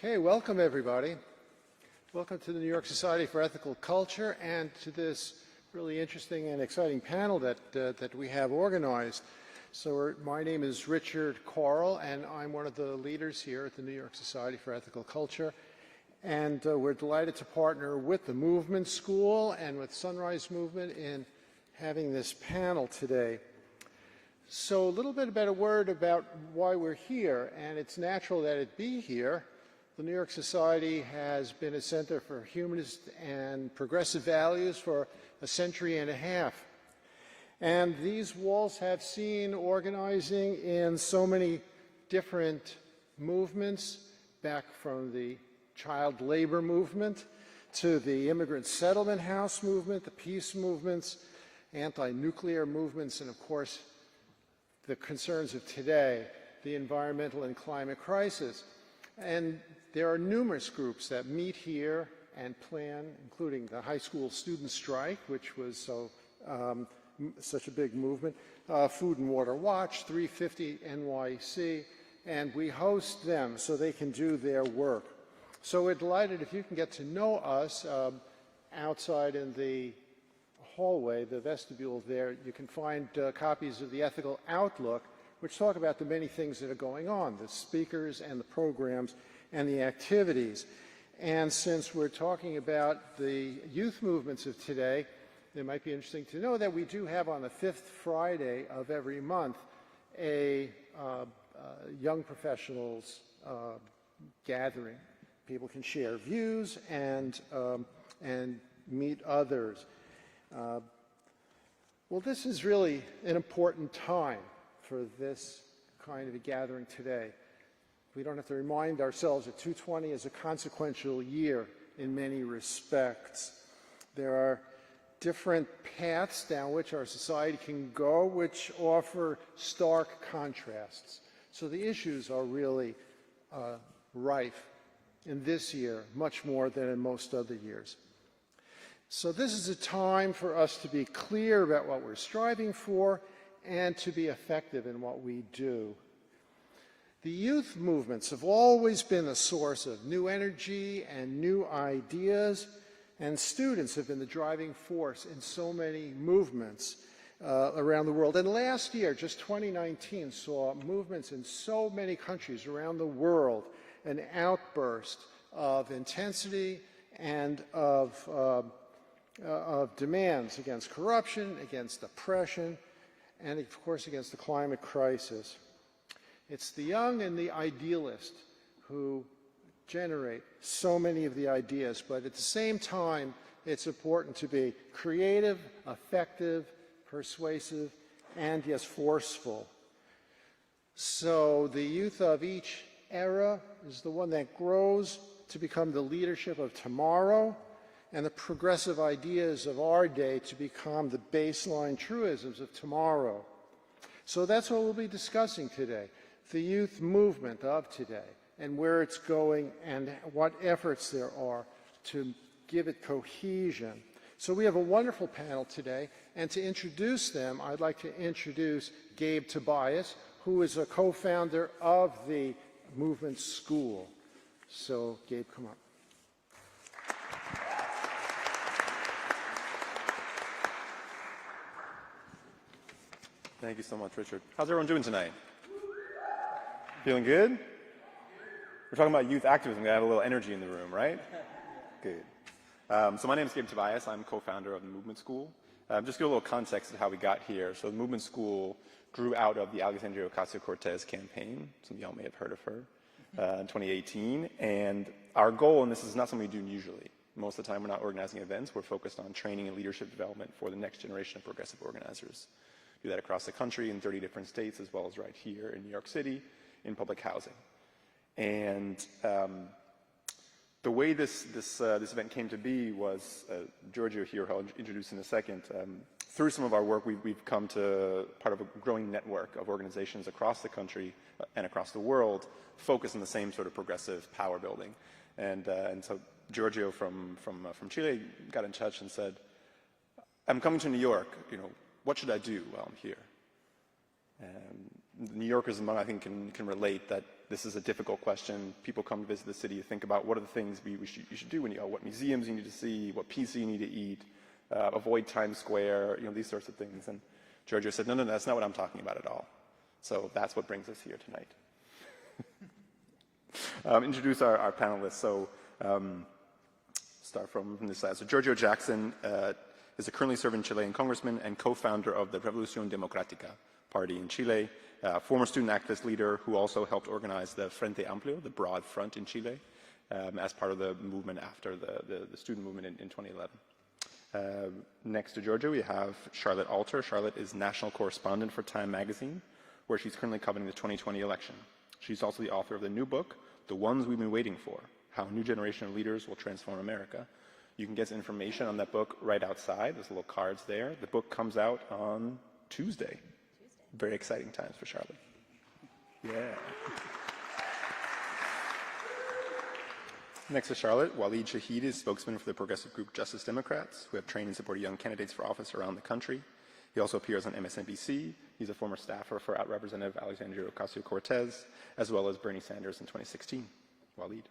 Okay, welcome everybody. Welcome to the New York Society for Ethical Culture and to this really interesting and exciting panel that we have organized. So my name is Richard Correll and I'm one of the leaders here at the New York Society for Ethical Culture. And we're delighted to partner with the Movement School and with Sunrise Movement in having this panel today. So a little bit about a word about why we're here, and it's natural that it be here. The New York Society has been a center for humanist and progressive values for a century and a half. And these walls have seen organizing in so many different movements, back from the child labor movement to the immigrant settlement house movement, the peace movements, anti-nuclear movements, and of course the concerns of today, the environmental and climate crisis. And there are numerous groups that meet here and plan, including the high school student strike, which was such a big movement, Food and Water Watch, 350 NYC, and we host them so they can do their work. So we're delighted if you can get to know us outside in the hallway, the vestibule there. You can find copies of the Ethical Outlook, which talk about the many things that are going on, the speakers and the programs and the activities. And since we're talking about the youth movements of today, it might be interesting to know that we do have on the 5th Friday of every month a young professionals gathering. People can share views and meet others. Well, this is really an important time for this kind of a gathering today. We don't have to remind ourselves that 2020 is a consequential year in many respects. There are different paths down which our society can go which offer stark contrasts. So the issues are really rife in this year, much more than in most other years. So this is a time for us to be clear about what we're striving for and to be effective in what we do. The youth movements have always been a source of new energy and new ideas, and students have been the driving force in so many movements around the world. And last year, just 2019, saw movements in so many countries around the world, an outburst of intensity and of demands against corruption, against oppression, and of course against the climate crisis. It's the young and the idealist who generate so many of the ideas, but at the same time, it's important to be creative, effective, persuasive, and yes, forceful. So the youth of each era is the one that grows to become the leadership of tomorrow, and the progressive ideas of our day to become the baseline truisms of tomorrow. So that's what we'll be discussing today, the youth movement of today, and where it's going and what efforts there are to give it cohesion. So we have a wonderful panel today, and to introduce them, I'd like to introduce Gabe Tobias, who is a co-founder of the Movement School. So Gabe, come up. Thank you so much, Richard. How's everyone doing tonight? Feeling good? We're talking about youth activism. We have a little energy in the room, right? Good. So my name is Gabe Tobias. I'm co-founder of the Movement School. Just give a little context of how we got here. So the Movement School grew out of the Alexandria Ocasio-Cortez campaign. Some of y'all may have heard of her in 2018. And our goal, and this is not something we do usually, most of the time we're not organizing events. We're focused on training and leadership development for the next generation of progressive organizers. Do that across the country in 30 different states, as well as right here in New York City in public housing. And the way this event came to be was, Giorgio here, who I'll introduce in a second, through some of our work, we've come to part of a growing network of organizations across the country and across the world focused on the same sort of progressive power building. And so Giorgio from Chile got in touch and said, I'm coming to New York, what should I do while I'm here? New Yorkers among, I think, can relate that this is a difficult question. People come to visit the city to think about what are the things you should do when you go, what museums you need to see, what pizza you need to eat, avoid Times Square, these sorts of things. And Giorgio said, no, that's not what I'm talking about at all. So that's what brings us here tonight. Introduce our panelists. So start from this side. So Giorgio Jackson is a currently serving Chilean congressman and co-founder of the Revolución Democrática party in Chile, former student activist leader who also helped organize the Frente Amplio, the Broad Front in Chile, as part of the movement after the student movement in 2011. Next to Giorgio, we have Charlotte Alter. Charlotte is national correspondent for Time magazine, where she's currently covering the 2020 election. She's also the author of the new book, The Ones We've Been Waiting For, How a New Generation of Leaders Will Transform America. You can get information on that book right outside. There's little cards there. The book comes out on Tuesday. Very exciting times for Charlotte. Yeah. Next to Charlotte, Waleed Shahid is spokesman for the progressive group Justice Democrats, who have trained and supported young candidates for office around the country. He also appears on MSNBC. He's a former staffer for Representative Alexandria Ocasio-Cortez, as well as Bernie Sanders in 2016. Waleed.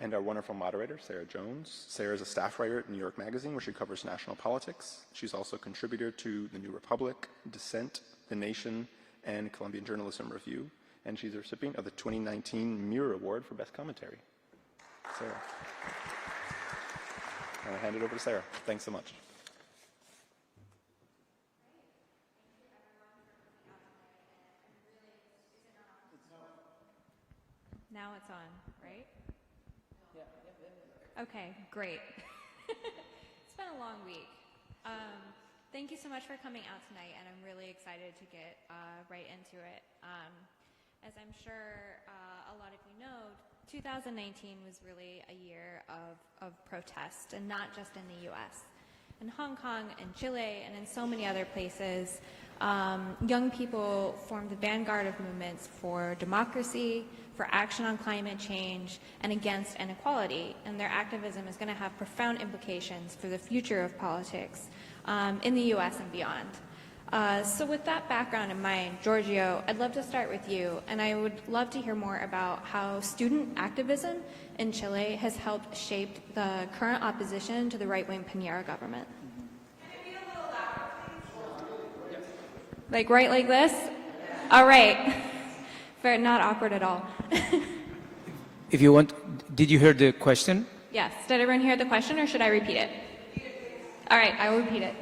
And our wonderful moderator, Sarah Jones. Sarah is a staff writer at New York Magazine, where she covers national politics. She's also a contributor to The New Republic, Dissent, The Nation, and Columbian Journalism Review. And she's a recipient of the 2019 Mirror Award for Best Commentary. Sarah. I'll hand it over to Sarah. Thanks so much. Now it's on, right? Okay, great. It's been a long week. Thank you so much for coming out tonight, and I'm really excited to get right into it. As I'm sure a lot of you know, 2019 was really a year of protest, and not just in the US. In Hong Kong and Chile and in so many other places, young people formed the vanguard of movements for democracy, for action on climate change, and against inequality. And their activism is going to have profound implications for the future of politics in the US and beyond. So with that background in mind, Giorgio, I'd love to start with you, and I would love to hear more about how student activism in Chile has helped shape the current opposition to the right-wing Piñera government. Can it be a little louder, please? Like right like this? All right. Very not awkward at all. If you want, did you hear the question? Yes. Did everyone hear the question, or should I repeat it? All right, I will repeat it.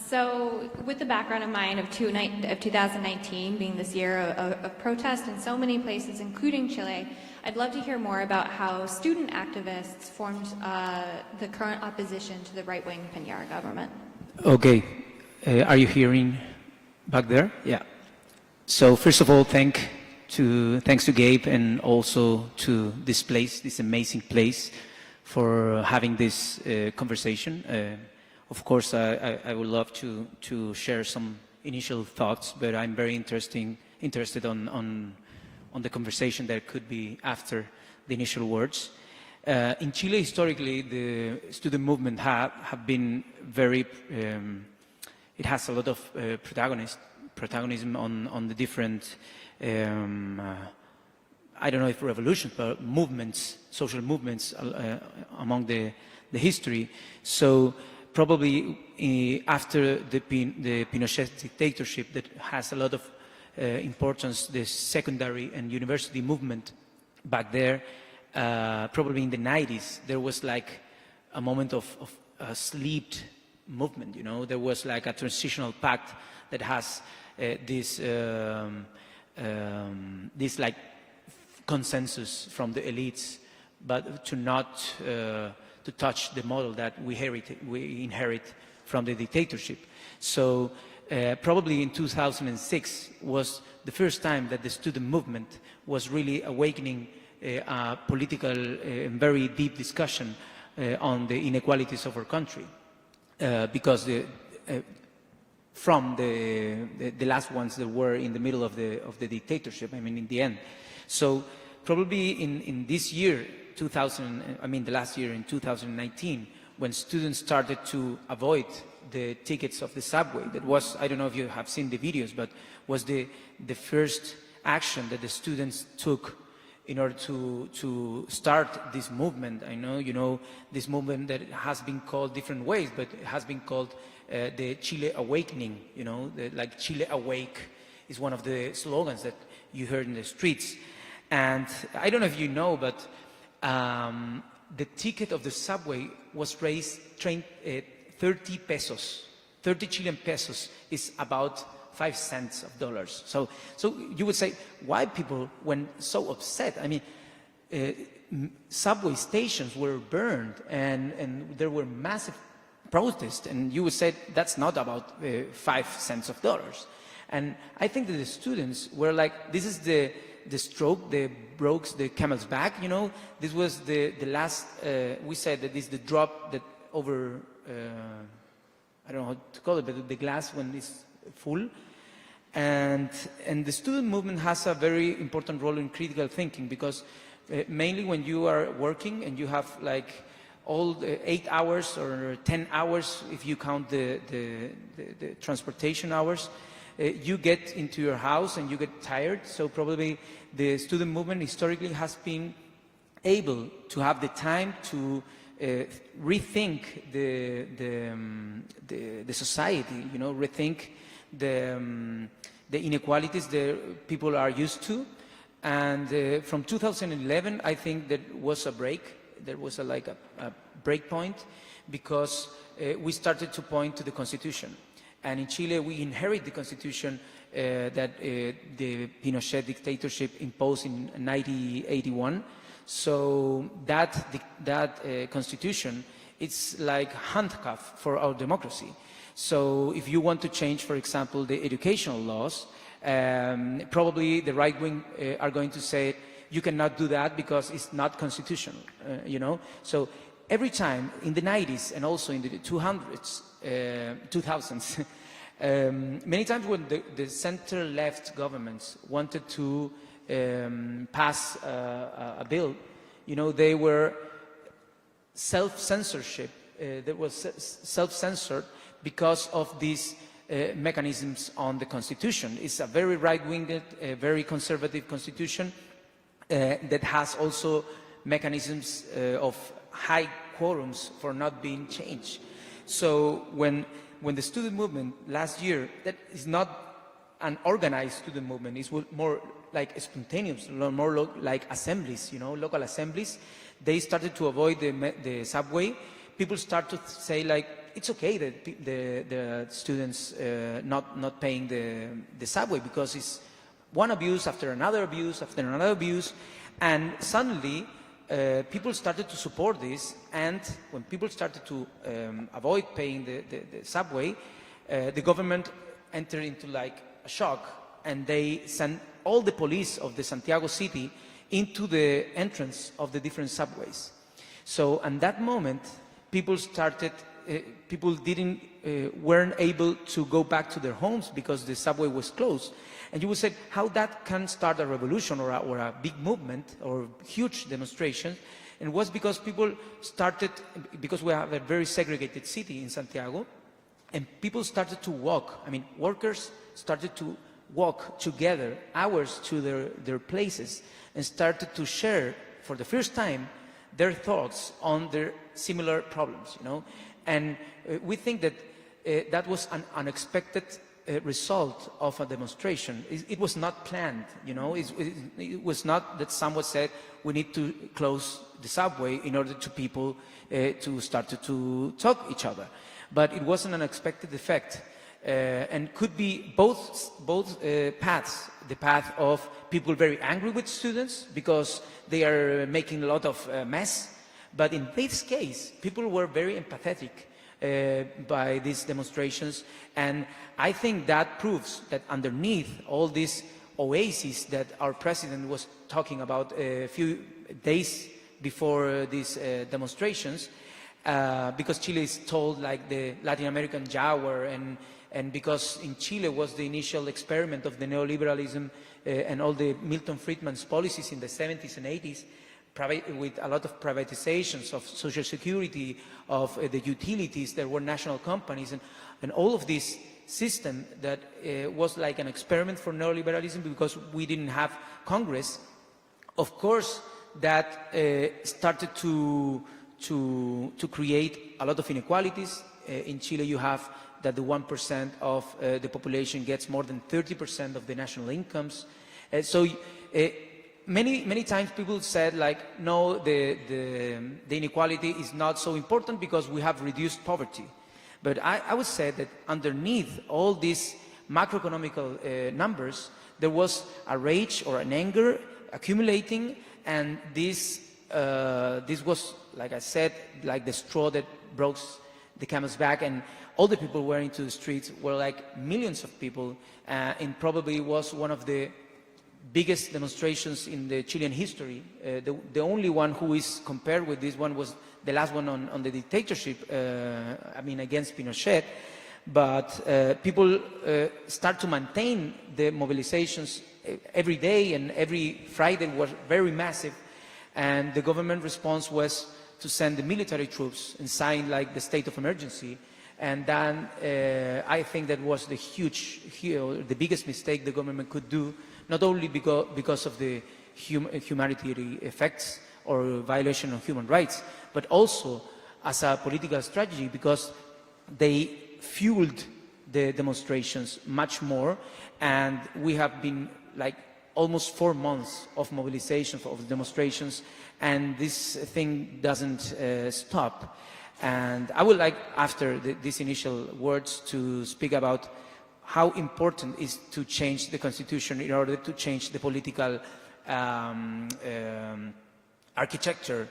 So with the background in mind of 2019 being this year of protest in so many places, including Chile, I'd love to hear more about how student activists formed the current opposition to the right-wing Piñera government. Okay. Are you hearing back there? Yeah. So first of all, thanks to Gabe and also to this place, this amazing place, for having this conversation. Of course, I would love to share some initial thoughts, but I'm very interested on the conversation that could be after the initial words. In Chile, historically, the student movement have been very. It has a lot of protagonism on the different. I don't know if revolutions, but movements, social movements among the history. So. Probably after the Pinochet dictatorship that has a lot of importance, the secondary and university movement back there, probably in the 90s, there was like a moment of a sleeped movement, you know. There was like a transitional pact that has this like consensus from the elites, but to not to touch the model that we inherit from the dictatorship. So probably in 2006 was the first time that the student movement was really awakening a political and very deep discussion on the inequalities of our country, because from the last ones that were in the middle of the dictatorship, I mean in the end. So probably in this year, the last year in 2019, when students started to avoid the tickets of the subway. That was, I don't know if you have seen the videos, but was the first action that the students took in order to start this movement. I know, you know, this movement that has been called different ways, but it has been called the Chile Awakening, you know, like Chile Awake is one of the slogans that you heard in the streets. And I don't know if you know, but the ticket of the subway was raised 30 pesos. 30 Chilean pesos is about 5 cents of dollars. So you would say, why people went so upset? I mean, subway stations were burned and there were massive protests, and you would say that's not about 5 cents of dollars. And I think that the students were like, this is the stroke that broke the camel's back, you know. This was the last, we said that this is the drop that over, I don't know how to call it, but the glass when it's full. And the student movement has a very important role in critical thinking, because mainly when you are working and you have like all the 8 hours or 10 hours, if you count the transportation hours, you get into your house and you get tired. So probably the student movement historically has been able to have the time to rethink the society, you know, rethink the inequalities that people are used to. And from 2011, I think there was a break. There was like a break point, because we started to point to the Constitution. And in Chile, we inherit the Constitution that the Pinochet dictatorship imposed in 1981. So that Constitution, it's like handcuff for our democracy. So if you want to change, for example, the educational laws, probably the right wing are going to say, you cannot do that because it's not constitutional, you know. So every time in the 90s and also in the 2000s, many times when the center-left governments wanted to pass a bill, you know, they were self-censorship. There was self-censored because of these mechanisms on the Constitution. It's a very right-winged, very conservative Constitution that has also mechanisms of high quorums for not being changed. So when the student movement last year, that is not an organized student movement, it's more like spontaneous, more like assemblies, you know, local assemblies, they started to avoid the subway. People start to say, like, it's okay that the students not paying the subway, because it's one abuse after another abuse after another abuse. And suddenly people started to support this, and when people started to avoid paying the subway, the government entered into like a shock, and they sent all the police of the Santiago city into the entrance of the different subways. So at that moment, people weren't able to go back to their homes because the subway was closed. And you would say, how that can start a revolution or a big movement or huge demonstration? And it was because people started, because we have a very segregated city in Santiago, and people started to walk. I mean, workers started to walk together hours to their places and started to share for the first time their thoughts on their similar problems, you know. And we think that that was an unexpected result of a demonstration. It was not planned, you know. It was not that someone said we need to close the subway in order to people to start to talk each other. But it was an unexpected effect, and could be both paths. The path of people very angry with students because they are making a lot of mess. But in this case, people were very empathetic by these demonstrations, and I think that proves that underneath all these oases that our president was talking about a few days before these demonstrations, because Chile is told like the Latin American Jaguar, and because in Chile was the initial experiment of the neoliberalism and all the Milton Friedman's policies in the 70s and 80s, with a lot of privatizations of social security, of the utilities that were national companies, and all of this system that was like an experiment for neoliberalism because we didn't have Congress. Of course, that started to create a lot of inequalities. In Chile, you have that the 1% of the population gets more than 30% of the national incomes. Many times people said like, no, the inequality is not so important because we have reduced poverty. But I would say that underneath all these macroeconomical numbers, there was a rage or an anger accumulating, and this was, like I said, like the straw that broke the camel's back, and all the people were into the streets were like millions of people, and probably was one of the biggest demonstrations in the Chilean history. The only one who is compared with this one was the last one on the dictatorship, against Pinochet. But people start to maintain the mobilizations every day, and every Friday was very massive. And the government response was to send the military troops and sign like the state of emergency. And then I think that was the biggest mistake the government could do, not only because of the humanitarian effects or violation of human rights, but also as a political strategy because they fueled the demonstrations much more. And we have been like almost 4 months of mobilization of demonstrations, and this thing doesn't stop. And I would like, after these initial words, to speak about how important it is to change the constitution in order to change the political architecture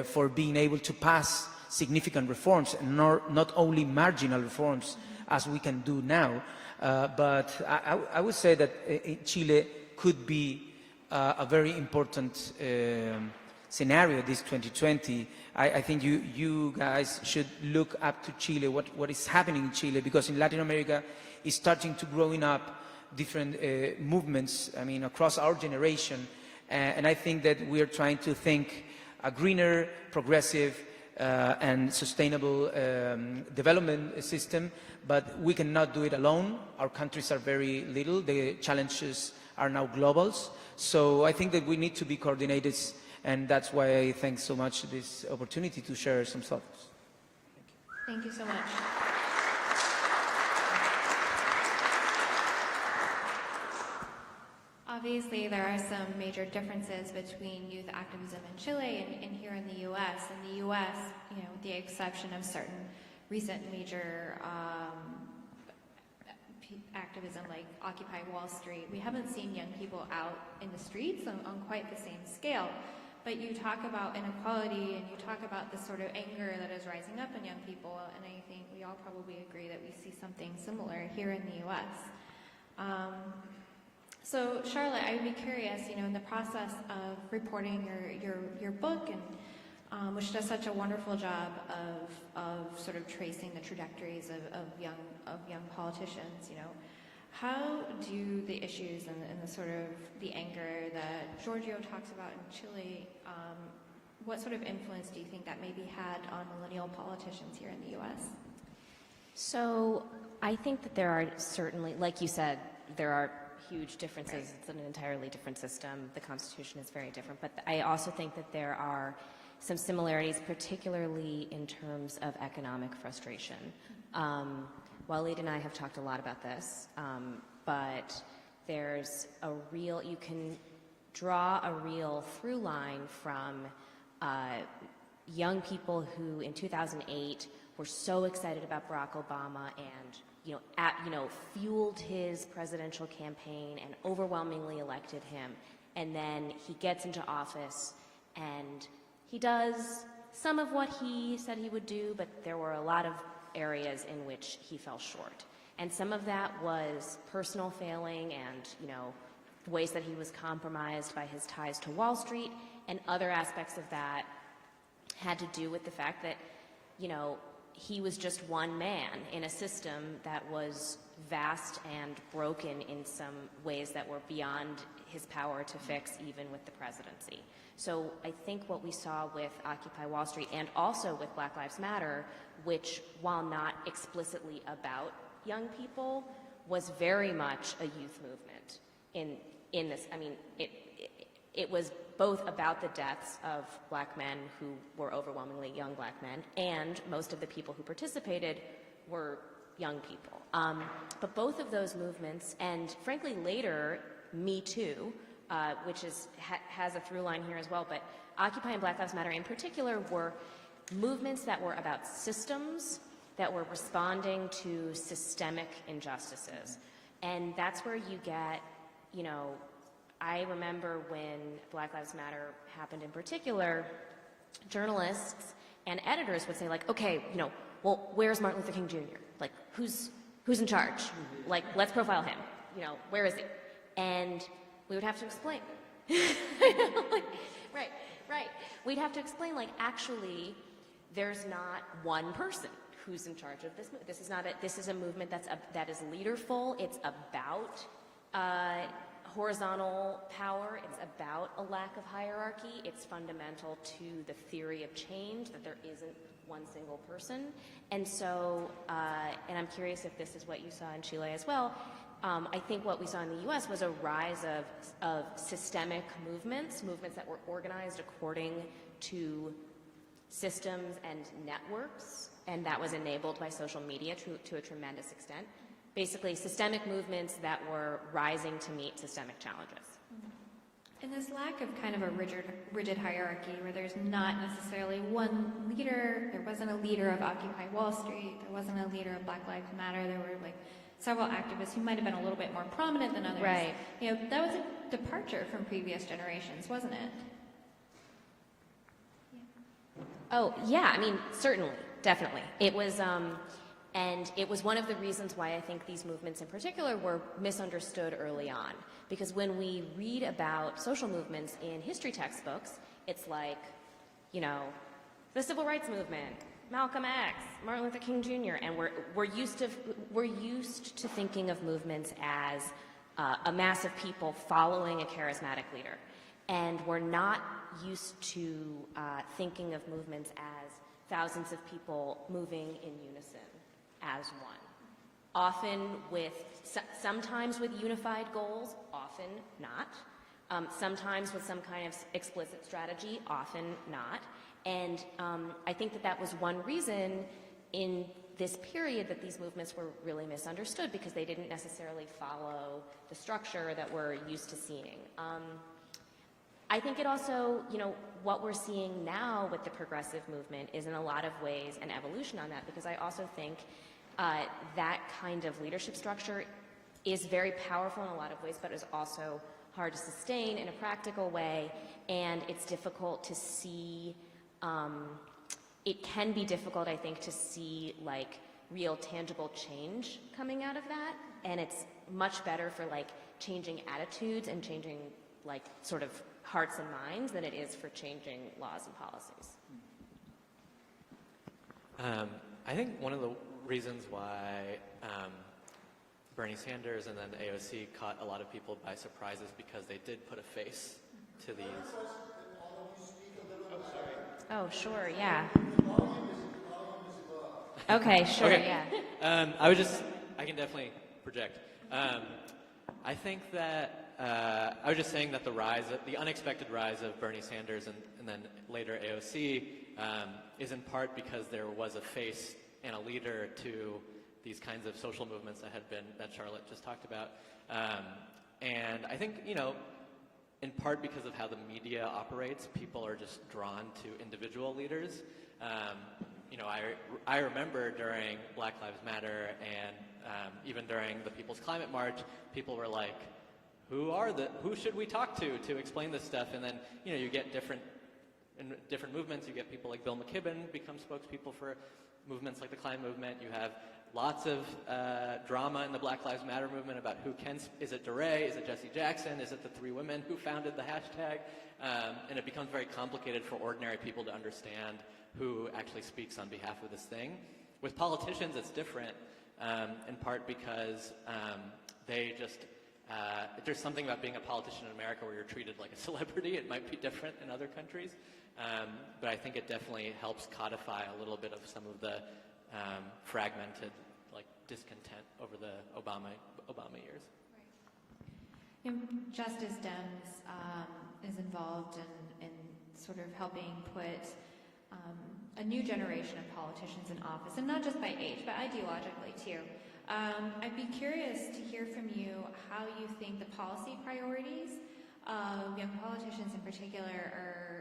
for being able to pass significant reforms, and not only marginal reforms as we can do now. But I would say that Chile could be a very important scenario this 2020. I think you guys should look up to Chile, what is happening in Chile, because in Latin America is starting to growing up different movements, across our generation. And I think that we are trying to think a greener, progressive, and sustainable development system, but we cannot do it alone. Our countries are very little. The challenges are now globals. So I think that we need to be coordinated, and that's why I thank so much this opportunity to share some thoughts. Thank you so much. Obviously, there are some major differences between youth activism in Chile and here in the U.S. In the U.S., with the exception of certain recent major activism like Occupy Wall Street, we haven't seen young people out in the streets on quite the same scale. But you talk about inequality, and you talk about the sort of anger that is rising up in young people, and I think we all probably agree that we see something similar here in the U.S. So, Charlotte, I would be curious, in the process of reporting your book, and which does such a wonderful job of sort of tracing the trajectories of young politicians, how do the issues and the sort of the anger that Giorgio talks about in Chile, what sort of influence do you think that maybe had on millennial politicians here in the U.S.? So I think that there are certainly, like you said, there are huge differences. It's an entirely different system. The Constitution is very different. But I also think that there are some similarities, particularly in terms of economic frustration. Waleed and I have talked a lot about this, but there's a real, you can draw a real through line from young people who in 2008 were so excited about Barack Obama and fueled his presidential campaign and overwhelmingly elected him. And then he gets into office and he does some of what he said he would do, but there were a lot of areas in which he fell short. And some of that was personal failing and, ways that he was compromised by his ties to Wall Street, and other aspects of that had to do with the fact that, he was just one man in a system that was vast and broken in some ways that were beyond his power to fix, even with the presidency. So I think what we saw with Occupy Wall Street and also with Black Lives Matter, which, while not explicitly about young people, was very much a youth movement in this. I mean, it was both about the deaths of black men who were overwhelmingly young black men, and most of the people who participated were young people. But both of those movements, and frankly later, Me Too, which has a through line here as well, but Occupy and Black Lives Matter in particular were movements that were about systems that were responding to systemic injustices. And that's where you get, you know, I remember when Black Lives Matter happened in particular, journalists and editors would say, like, okay, you know, well, where's Martin Luther King Jr.? Like, who's in charge? Like, let's profile him. You know, where is he? And we would have to explain. Right. We'd have to explain, like, actually, there's not one person who's in charge of this movement. This is a movement that is leaderful. It's about horizontal power. It's about a lack of hierarchy. It's fundamental to the theory of change, that there isn't one single person. And so, and I'm curious if this is what you saw in Chile as well. I think what we saw in the US was a rise of systemic movements that were organized according to systems and networks, and that was enabled by social media to a tremendous extent. Basically, systemic movements that were rising to meet systemic challenges. And this lack of kind of a rigid hierarchy where there's not necessarily one leader, there wasn't a leader of Occupy Wall Street, there wasn't a leader of Black Lives Matter, there were like several activists who might have been a little bit more prominent than others. Right. You know, that was a departure from previous generations, wasn't it? Oh, yeah, I mean, certainly, definitely. It was, and it was one of the reasons why I think these movements in particular were misunderstood early on. Because when we read about social movements in history textbooks, it's like, you know, the Civil Rights Movement, Malcolm X, Martin Luther King Jr., and we're used to thinking of movements as a mass of people following a charismatic leader. And we're not used to thinking of movements as thousands of people moving in unison as one. Often sometimes with unified goals, often not. Sometimes with some kind of explicit strategy, often not. And I think that was one reason in this period that these movements were really misunderstood, because they didn't necessarily follow the structure that we're used to seeing. I think it also, you know, what we're seeing now with the progressive movement is in a lot of ways an evolution on that, because I also think that kind of leadership structure is very powerful in a lot of ways, but is also hard to sustain in a practical way, and it's difficult to see, it can be difficult, I think, to see like real tangible change coming out of that, and it's much better for like changing attitudes and changing like sort of hearts and minds than it is for changing laws and policies. I think one of the reasons why Bernie Sanders and then the AOC caught a lot of people by surprise is because they did put a face to these. Oh, sure, yeah. Okay, sure, Okay. yeah. I can definitely project. I think that I was just saying that the unexpected rise of Bernie Sanders and then later AOC is in part because there was a face and a leader to these kinds of social movements that Charlotte just talked about. And I think, you know, in part because of how the media operates, people are just drawn to individual leaders. You know, I remember during Black Lives Matter and even during the People's Climate March, people were like, who should we talk to explain this stuff? And then, you know, you get different movements. You get people like Bill McKibben become spokespeople for movements like the climate movement. You have lots of drama in the Black Lives Matter movement about is it DeRay, is it Jesse Jackson, is it the three women who founded the hashtag? And it becomes very complicated for ordinary people to understand who actually speaks on behalf of this thing. With politicians, it's different, in part because they just, there's something about being a politician in America where you're treated like a celebrity. It might be different in other countries, but I think it definitely helps codify a little bit of some of the fragmented discontent over the Obama years. Right. Justice Dems is involved in sort of helping put a new generation of politicians in office, and not just by age, but ideologically too. I'd be curious to hear from you how you think the policy priorities of young politicians in particular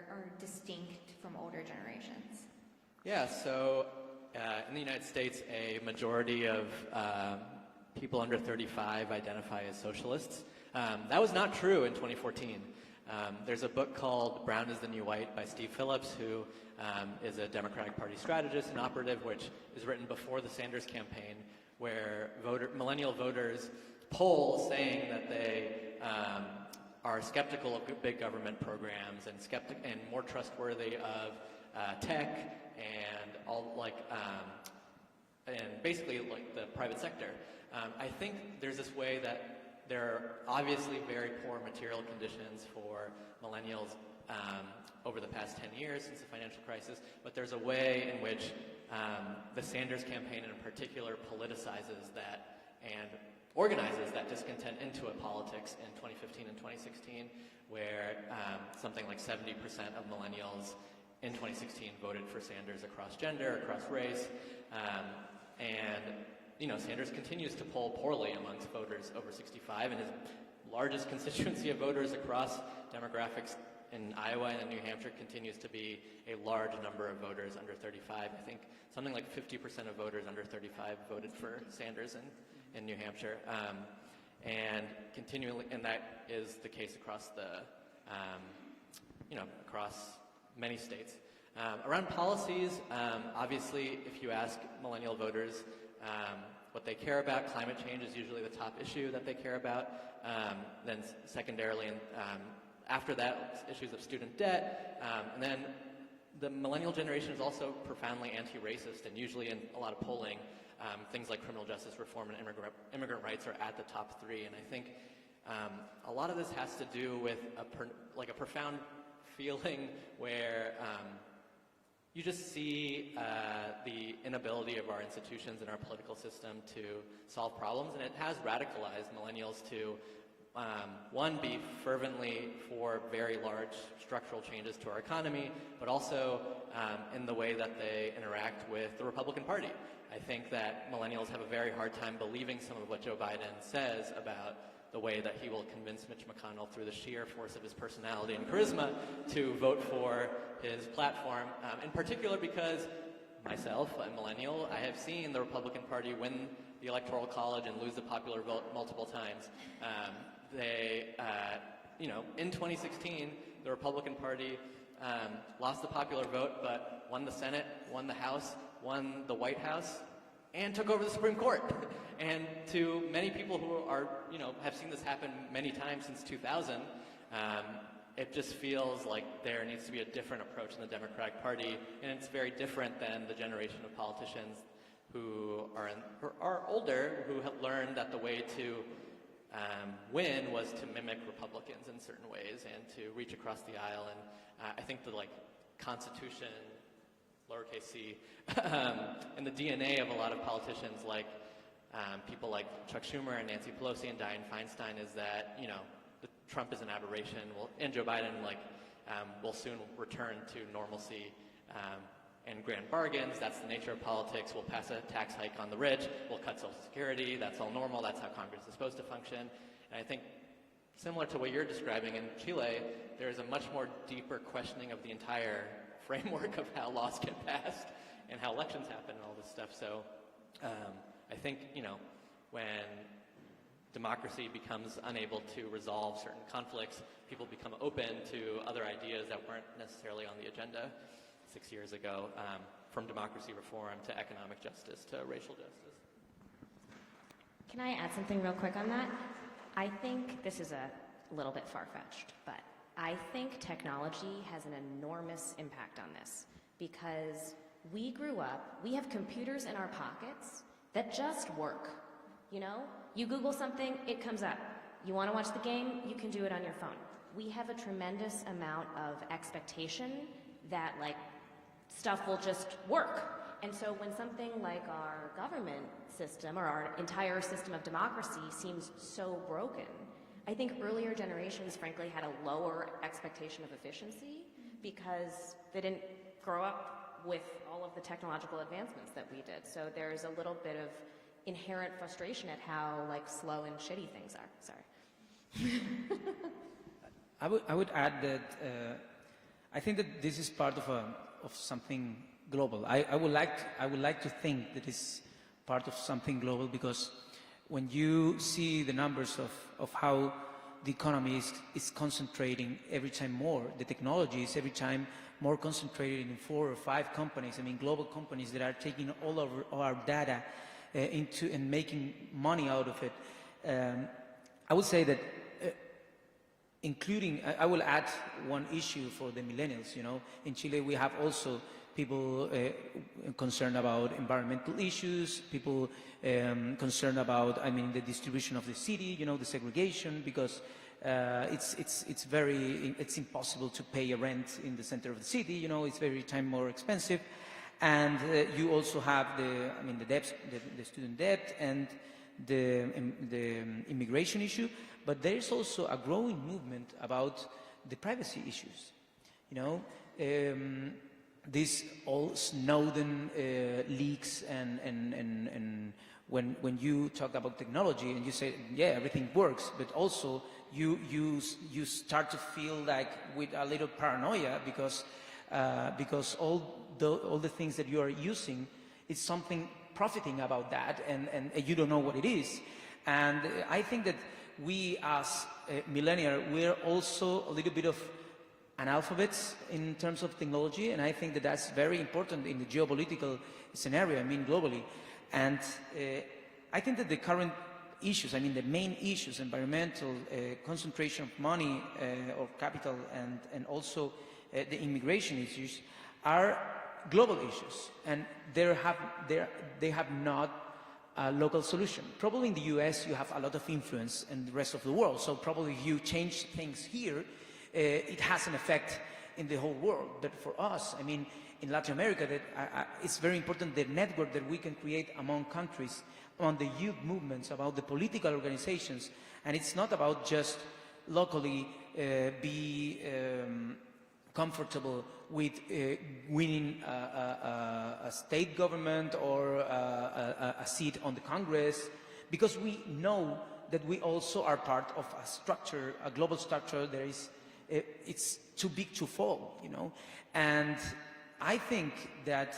are distinct from older generations. Yeah, so in the United States, a majority of people under 35 identify as socialists. That was not true in 2014. There's a book called Brown is the New White by Steve Phillips, who is a Democratic Party strategist and operative, which is written before the Sanders campaign, where millennial voters poll saying that they are skeptical of big government programs and more trustworthy of tech and and basically the private sector. I think there's this way that there are obviously very poor material conditions for millennials over the past 10 years since the financial crisis, but there's a way in which the Sanders campaign in particular politicizes that and organizes that discontent into a politics in 2015 and 2016, where something like 70% of millennials in 2016 voted for Sanders across gender, across race, and Sanders continues to poll poorly amongst voters over 65, and his largest constituency of voters across demographics in Iowa and in New Hampshire continues to be a large number of voters under 35. I think something like 50% of voters under 35 voted for Sanders in New Hampshire, and that is the case across across many states. Around policies, obviously, if you ask millennial voters what they care about, climate change is usually the top issue that they care about. Then secondarily, after that, issues of student debt. And then the millennial generation is also profoundly anti-racist, and usually in a lot of polling, things like criminal justice reform and immigrant rights are at the top three. And I think a lot of this has to do with a profound feeling where you just see the inability of our institutions and our political system to solve problems, and it has radicalized millennials to, one, be fervently for very large structural changes to our economy, but also in the way that they interact with the Republican Party. I think that millennials have a very hard time believing some of what Joe Biden says about the way that he will convince Mitch McConnell through the sheer force of his personality and charisma to vote for his platform, in particular because myself, a millennial, I have seen the Republican Party win the Electoral College and lose the popular vote multiple times. In 2016, the Republican Party lost the popular vote, but won the Senate, won the House, won the White House, and took over the Supreme Court. And to many people who are, have seen this happen many times since 2000, it just feels like there needs to be a different approach in the Democratic Party, and it's very different than the generation of politicians who are older, who have learned that the way to win was to mimic Republicans in certain ways and to reach across the aisle. And I think the Constitution, lowercase c, and the DNA of a lot of politicians, like people like Chuck Schumer and Nancy Pelosi and Dianne Feinstein, is that Trump is an aberration, and Joe Biden will soon return to normalcy and grand bargains. That's the nature of politics. We'll pass a tax hike on the rich. We'll cut Social Security. That's all normal. That's how Congress is supposed to function. And I think, similar to what you're describing in Chile, there is a much more deeper questioning of the entire framework of how laws get passed and how elections happen and all this stuff. So I think, when democracy becomes unable to resolve certain conflicts, people become open to other ideas that weren't necessarily on the agenda 6 years ago, from democracy reform to economic justice to racial justice. Can I add something real quick on that? I think this is a little bit far-fetched, but I think technology has an enormous impact on this, because we grew up, we have computers in our pockets that just work. You know, you Google something, it comes up. You want to watch the game, you can do it on your phone. We have a tremendous amount of expectation that, like, stuff will just work. And so when something like our government system or our entire system of democracy seems so broken, I think earlier generations, frankly, had a lower expectation of efficiency because they didn't grow up with all of the technological advancements that we did. So there's a little bit of inherent frustration at how, like, slow and shitty things are. Sorry. I would add that I think that this is part of something global. I would like to think that it's part of something global, because when you see the numbers of how the economy is concentrating every time more, the technology is every time more concentrated in 4 or 5 companies. I mean, global companies that are taking all of our data into and making money out of it. I would say that including, I will add one issue for the millennials. You know, in Chile we have also people concerned about environmental issues, people concerned about, I mean, the distribution of the city, you know, the segregation, because it's impossible to pay a rent in the center of the city, you know, it's very time more expensive. And you also have the debt, the student debt, and the immigration issue, but there is also a growing movement about the privacy issues. You know, these all Snowden leaks, and when you talk about technology and you say, yeah, everything works, but also you start to feel like with a little paranoia because all the things that you are using is something profiting about that, and you don't know what it is. And I think that we as millennials, we're also a little bit of analphabets in terms of technology, and I think that that's very important in the geopolitical scenario, I mean globally. And I think that the current issues, I mean the main issues, environmental, concentration of money or capital, and also the immigration issues, are global issues, and they have not a local solution. Probably in the US you have a lot of influence in the rest of the world, so probably if you change things here, it has an effect in the whole world. But for us, I mean, in Latin America, it's very important, the network that we can create among countries, among the youth movements, about the political organizations, and it's not about just locally be comfortable with winning a state government or a seat on the Congress, because we know that we also are part of a structure, a global structure that is, it's too big to fall, you know. And I think that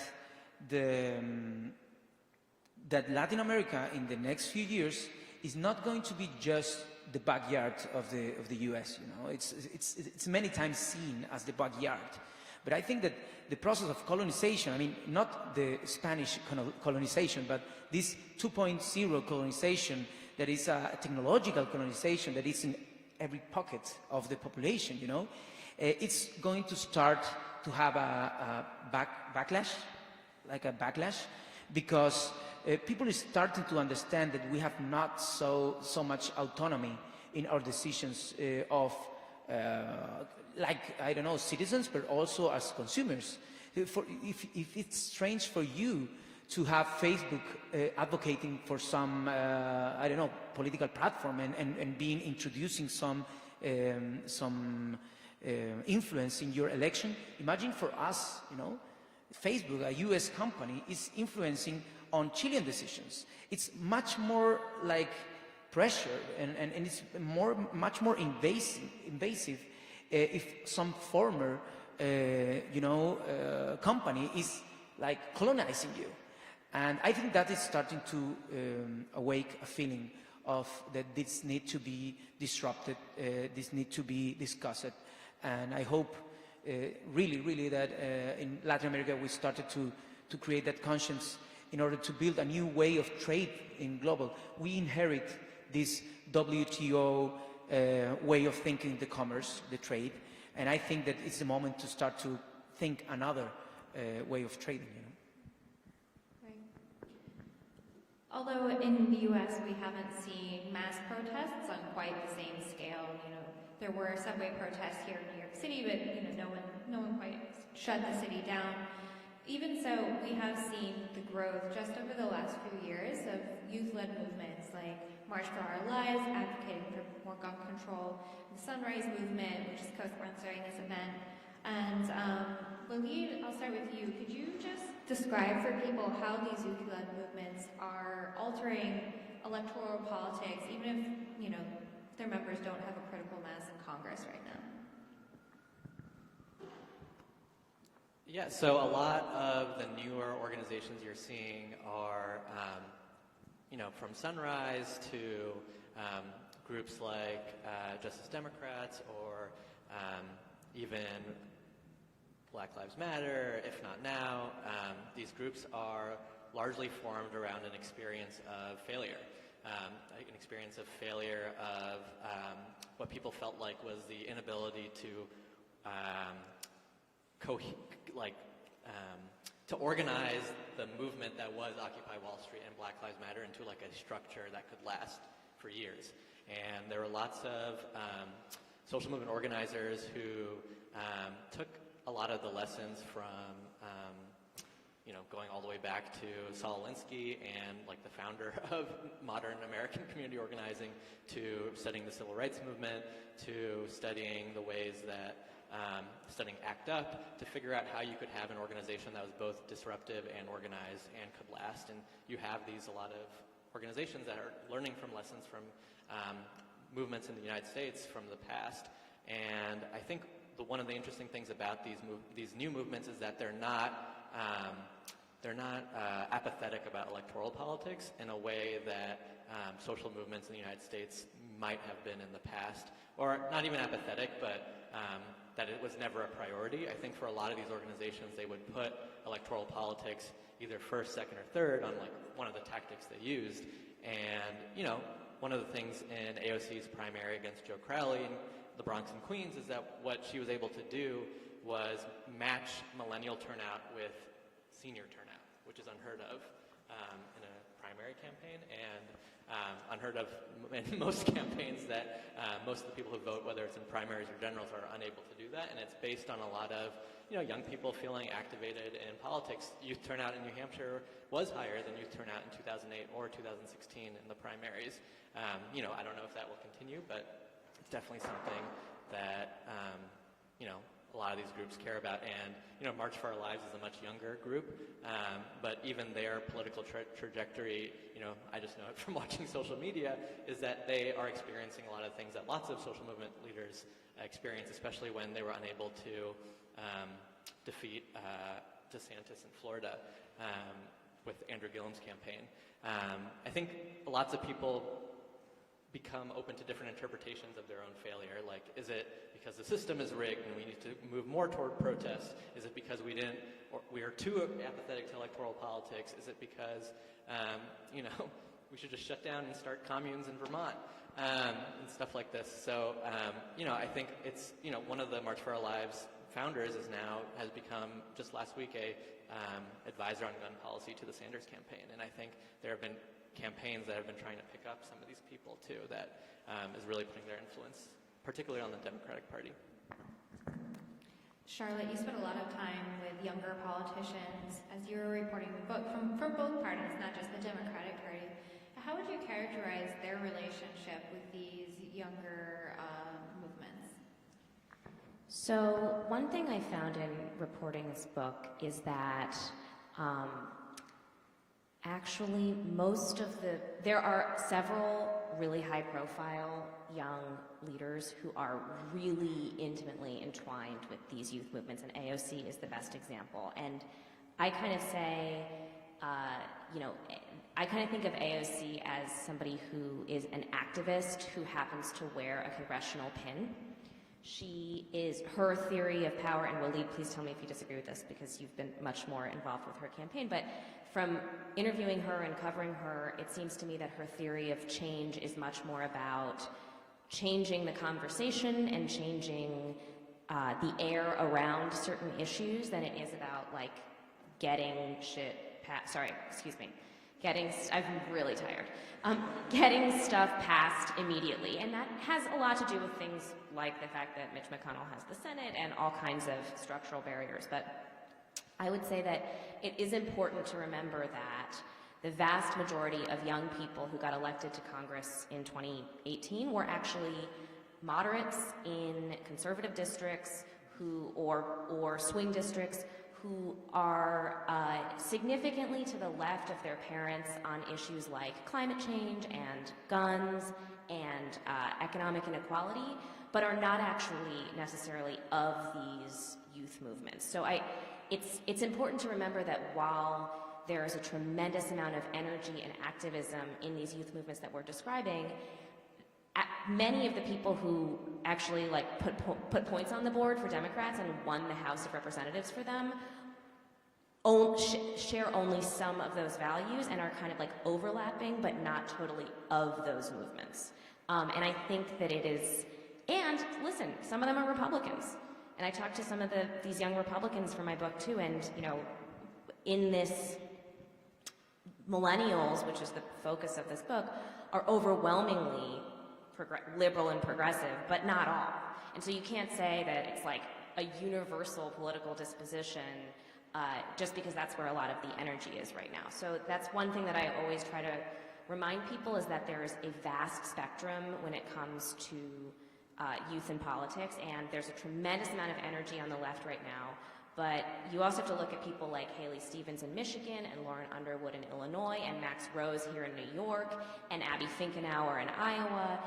that Latin America in the next few years is not going to be just the backyard of the US, you know. It's many times seen as the backyard. But I think that the process of colonization, I mean, not the Spanish colonization, but this 2.0 colonization, that is a technological colonization that is in every pocket of the population, you know, it's going to start to have a backlash, because people are starting to understand that we have not so much autonomy in our decisions of, like, I don't know, citizens, but also as consumers. If it's strange for you to have Facebook advocating for some, I don't know, political platform and introducing some influence in your election, imagine for us, you know, Facebook, a US company, is influencing on Chilean decisions. It's much more like pressure, and it's much more invasive if some former, company is like colonizing you. And I think that is starting to awake a feeling of that this need to be disrupted, this need to be discussed. And I hope really that in Latin America we started to create that conscience in order to build a new way of trade in global. We inherit this WTO way of thinking the commerce, the trade, and I think that it's the moment to start to think another way of trading, you know. Right. Although in the U.S. we haven't seen mass protests on quite the same scale. You know, there were subway protests here in New York City, but you know, no one quite shut the city down. Even so, we have seen the growth just over the last few years of youth-led movements like March for Our Lives, advocating for more gun control, the Sunrise Movement, which is co-sponsoring this event. And Waleed, I'll start with you. Could you just describe for people how these youth-led movements are altering electoral politics, even if, you know, their members don't have a critical mass in Congress right now? Yeah, so a lot of the newer organizations you're seeing are, you know, from Sunrise to groups like Justice Democrats or even Black Lives Matter, If Not Now. These groups are largely formed around an experience of failure, an experience of failure of what people felt like was the inability to to organize the movement that was Occupy Wall Street and Black Lives Matter into like a structure that could last for years. And there were lots of social movement organizers who took a lot of the lessons from, you know, going all the way back to Saul Alinsky and like the founder of modern American community organizing, to studying the civil rights movement, to studying the ways that studying ACT UP, to figure out how you could have an organization that was both disruptive and organized and could last. And you have a lot of organizations that are learning from lessons from movements in the United States from the past. And I think one of the interesting things about these new movements is that they're not apathetic about electoral politics in a way that social movements in the United States might have been in the past, or not even apathetic, but that it was never a priority. I think for a lot of these organizations, they would put electoral politics either first, second, or third on like one of the tactics they used. And, you know, one of the things in AOC's primary against Joe Crowley in the Bronx and Queens is that what she was able to do was match millennial turnout with senior turnout, which is unheard of in a primary campaign, and unheard of in most campaigns that most of the people who vote, whether it's in primaries or generals, are unable to do that. And it's based on a lot of, you know, young people feeling activated in politics. Youth turnout in New Hampshire was higher than youth turnout in 2008 or 2016 in the primaries. You know, I don't know if that will continue, but it's definitely something that, you know, a lot of these groups care about. And, you know, March for Our Lives is a much younger group, but even their political trajectory, you know, I just know it from watching social media, is that they are experiencing a lot of things that lots of social movement leaders experience, especially when they were unable to defeat DeSantis in Florida with Andrew Gillum's campaign. I think lots of people become open to different interpretations of their own failure. Like, is it because the system is rigged and we need to move more toward protests? Is it because we are too apathetic to electoral politics? Is it because, you know, we should just shut down and start communes in Vermont and stuff like this? So, you know, I think it's, you know, one of the March for Our Lives founders has become, just last week, a advisor on gun policy to the Sanders campaign. And I think there have been campaigns that have been trying to pick up some of these people too, that is really putting their influence, particularly on the Democratic Party. Charlotte, you spent a lot of time with younger politicians as you were reporting the book from both parties, not just the Democratic Party. How would you characterize their relationship with these younger movements? So one thing I found in reporting this book is that actually there are several really high-profile young leaders who are really intimately entwined with these youth movements, and AOC is the best example. And I kind of say, you know, I kind of think of AOC as somebody who is an activist who happens to wear a congressional pin. Her theory of power, and Waleed, please tell me if you disagree with this because you've been much more involved with her campaign, but from interviewing her and covering her, it seems to me that her theory of change is much more about changing the conversation and changing the air around certain issues than it is about like getting shit passed. Sorry, excuse me. I'm really tired. Getting stuff passed immediately. And that has a lot to do with things like the fact that Mitch McConnell has the Senate and all kinds of structural barriers. But I would say that it is important to remember that the vast majority of young people who got elected to Congress in 2018 were actually moderates in conservative districts or swing districts who are significantly to the left of their parents on issues like climate change and guns and economic inequality, but are not actually necessarily of these youth movements. So it's important to remember that while there is a tremendous amount of energy and activism in these youth movements that we're describing, many of the people who actually like put points on the board for Democrats and won the House of Representatives for them share only some of those values and are kind of like overlapping but not totally of those movements. And I think that it is, and listen, some of them are Republicans. And I talked to some of these young Republicans for my book too, and you know, in this, millennials, which is the focus of this book, are overwhelmingly liberal and progressive, but not all. And so you can't say that it's like a universal political disposition just because that's where a lot of the energy is right now. So that's one thing that I always try to remind people, is that there is a vast spectrum when it comes to youth in politics, and there's a tremendous amount of energy on the left right now. But you also have to look at people like Haley Stevens in Michigan and Lauren Underwood in Illinois and Max Rose here in New York and Abby Finkenauer in Iowa,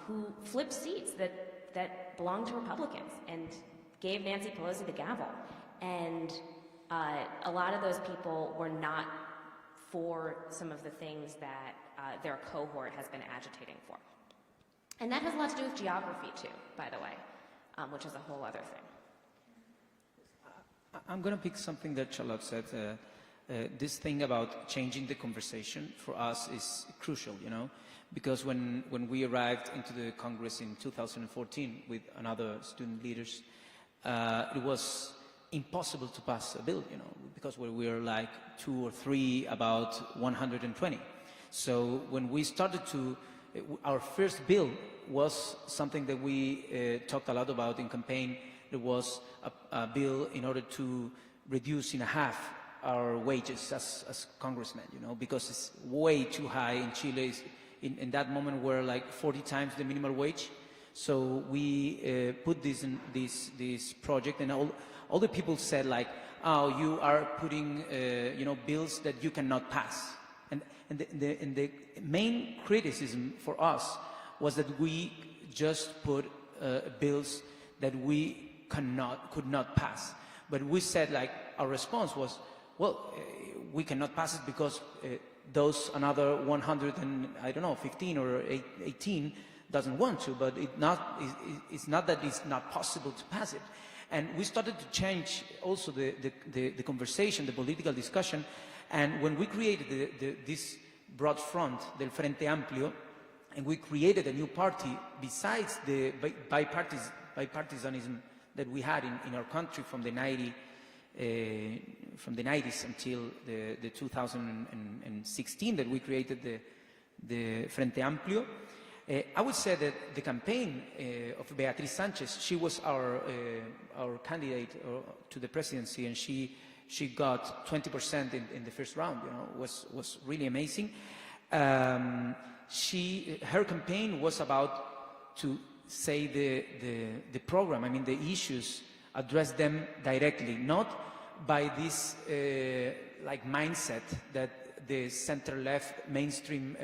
who flipped seats that belonged to Republicans and gave Nancy Pelosi the gavel. And a lot of those people were not for some of the things that their cohort has been agitating for. And that has a lot to do with geography too, by the way, which is a whole other thing. I'm going to pick something that Charlotte said. This thing about changing the conversation for us is crucial, you know, because when we arrived into the Congress in 2014 with another student leaders, it was impossible to pass a bill, you know, because we were like 2 or 3 about 120. So when we started our first bill was something that we talked a lot about in campaign. It was a bill in order to reduce in half our wages as congressmen, you know, because it's way too high in Chile. In that moment, we're like 40 times the minimum wage. So we put this project, and all the people said like, "Oh, you are putting you know, bills that you cannot pass." And the main criticism for us was that we just put bills that we could not pass. But we said, like, our response was, well, we cannot pass it because those another 115 or 18 doesn't want to, but it's not that it's not possible to pass it. And we started to change also the conversation, the political discussion. And when we created this broad front, del Frente Amplio, and we created a new party besides the bipartisanism that we had in our country from the 90s until the 2016, that we created the Frente Amplio. I would say that the campaign of Beatriz Sanchez, she was our candidate to the presidency, and she got 20% in the first round. You know, was really amazing. Her campaign was about to say the program, I mean the issues, address them directly, not by this like mindset that the center-left mainstream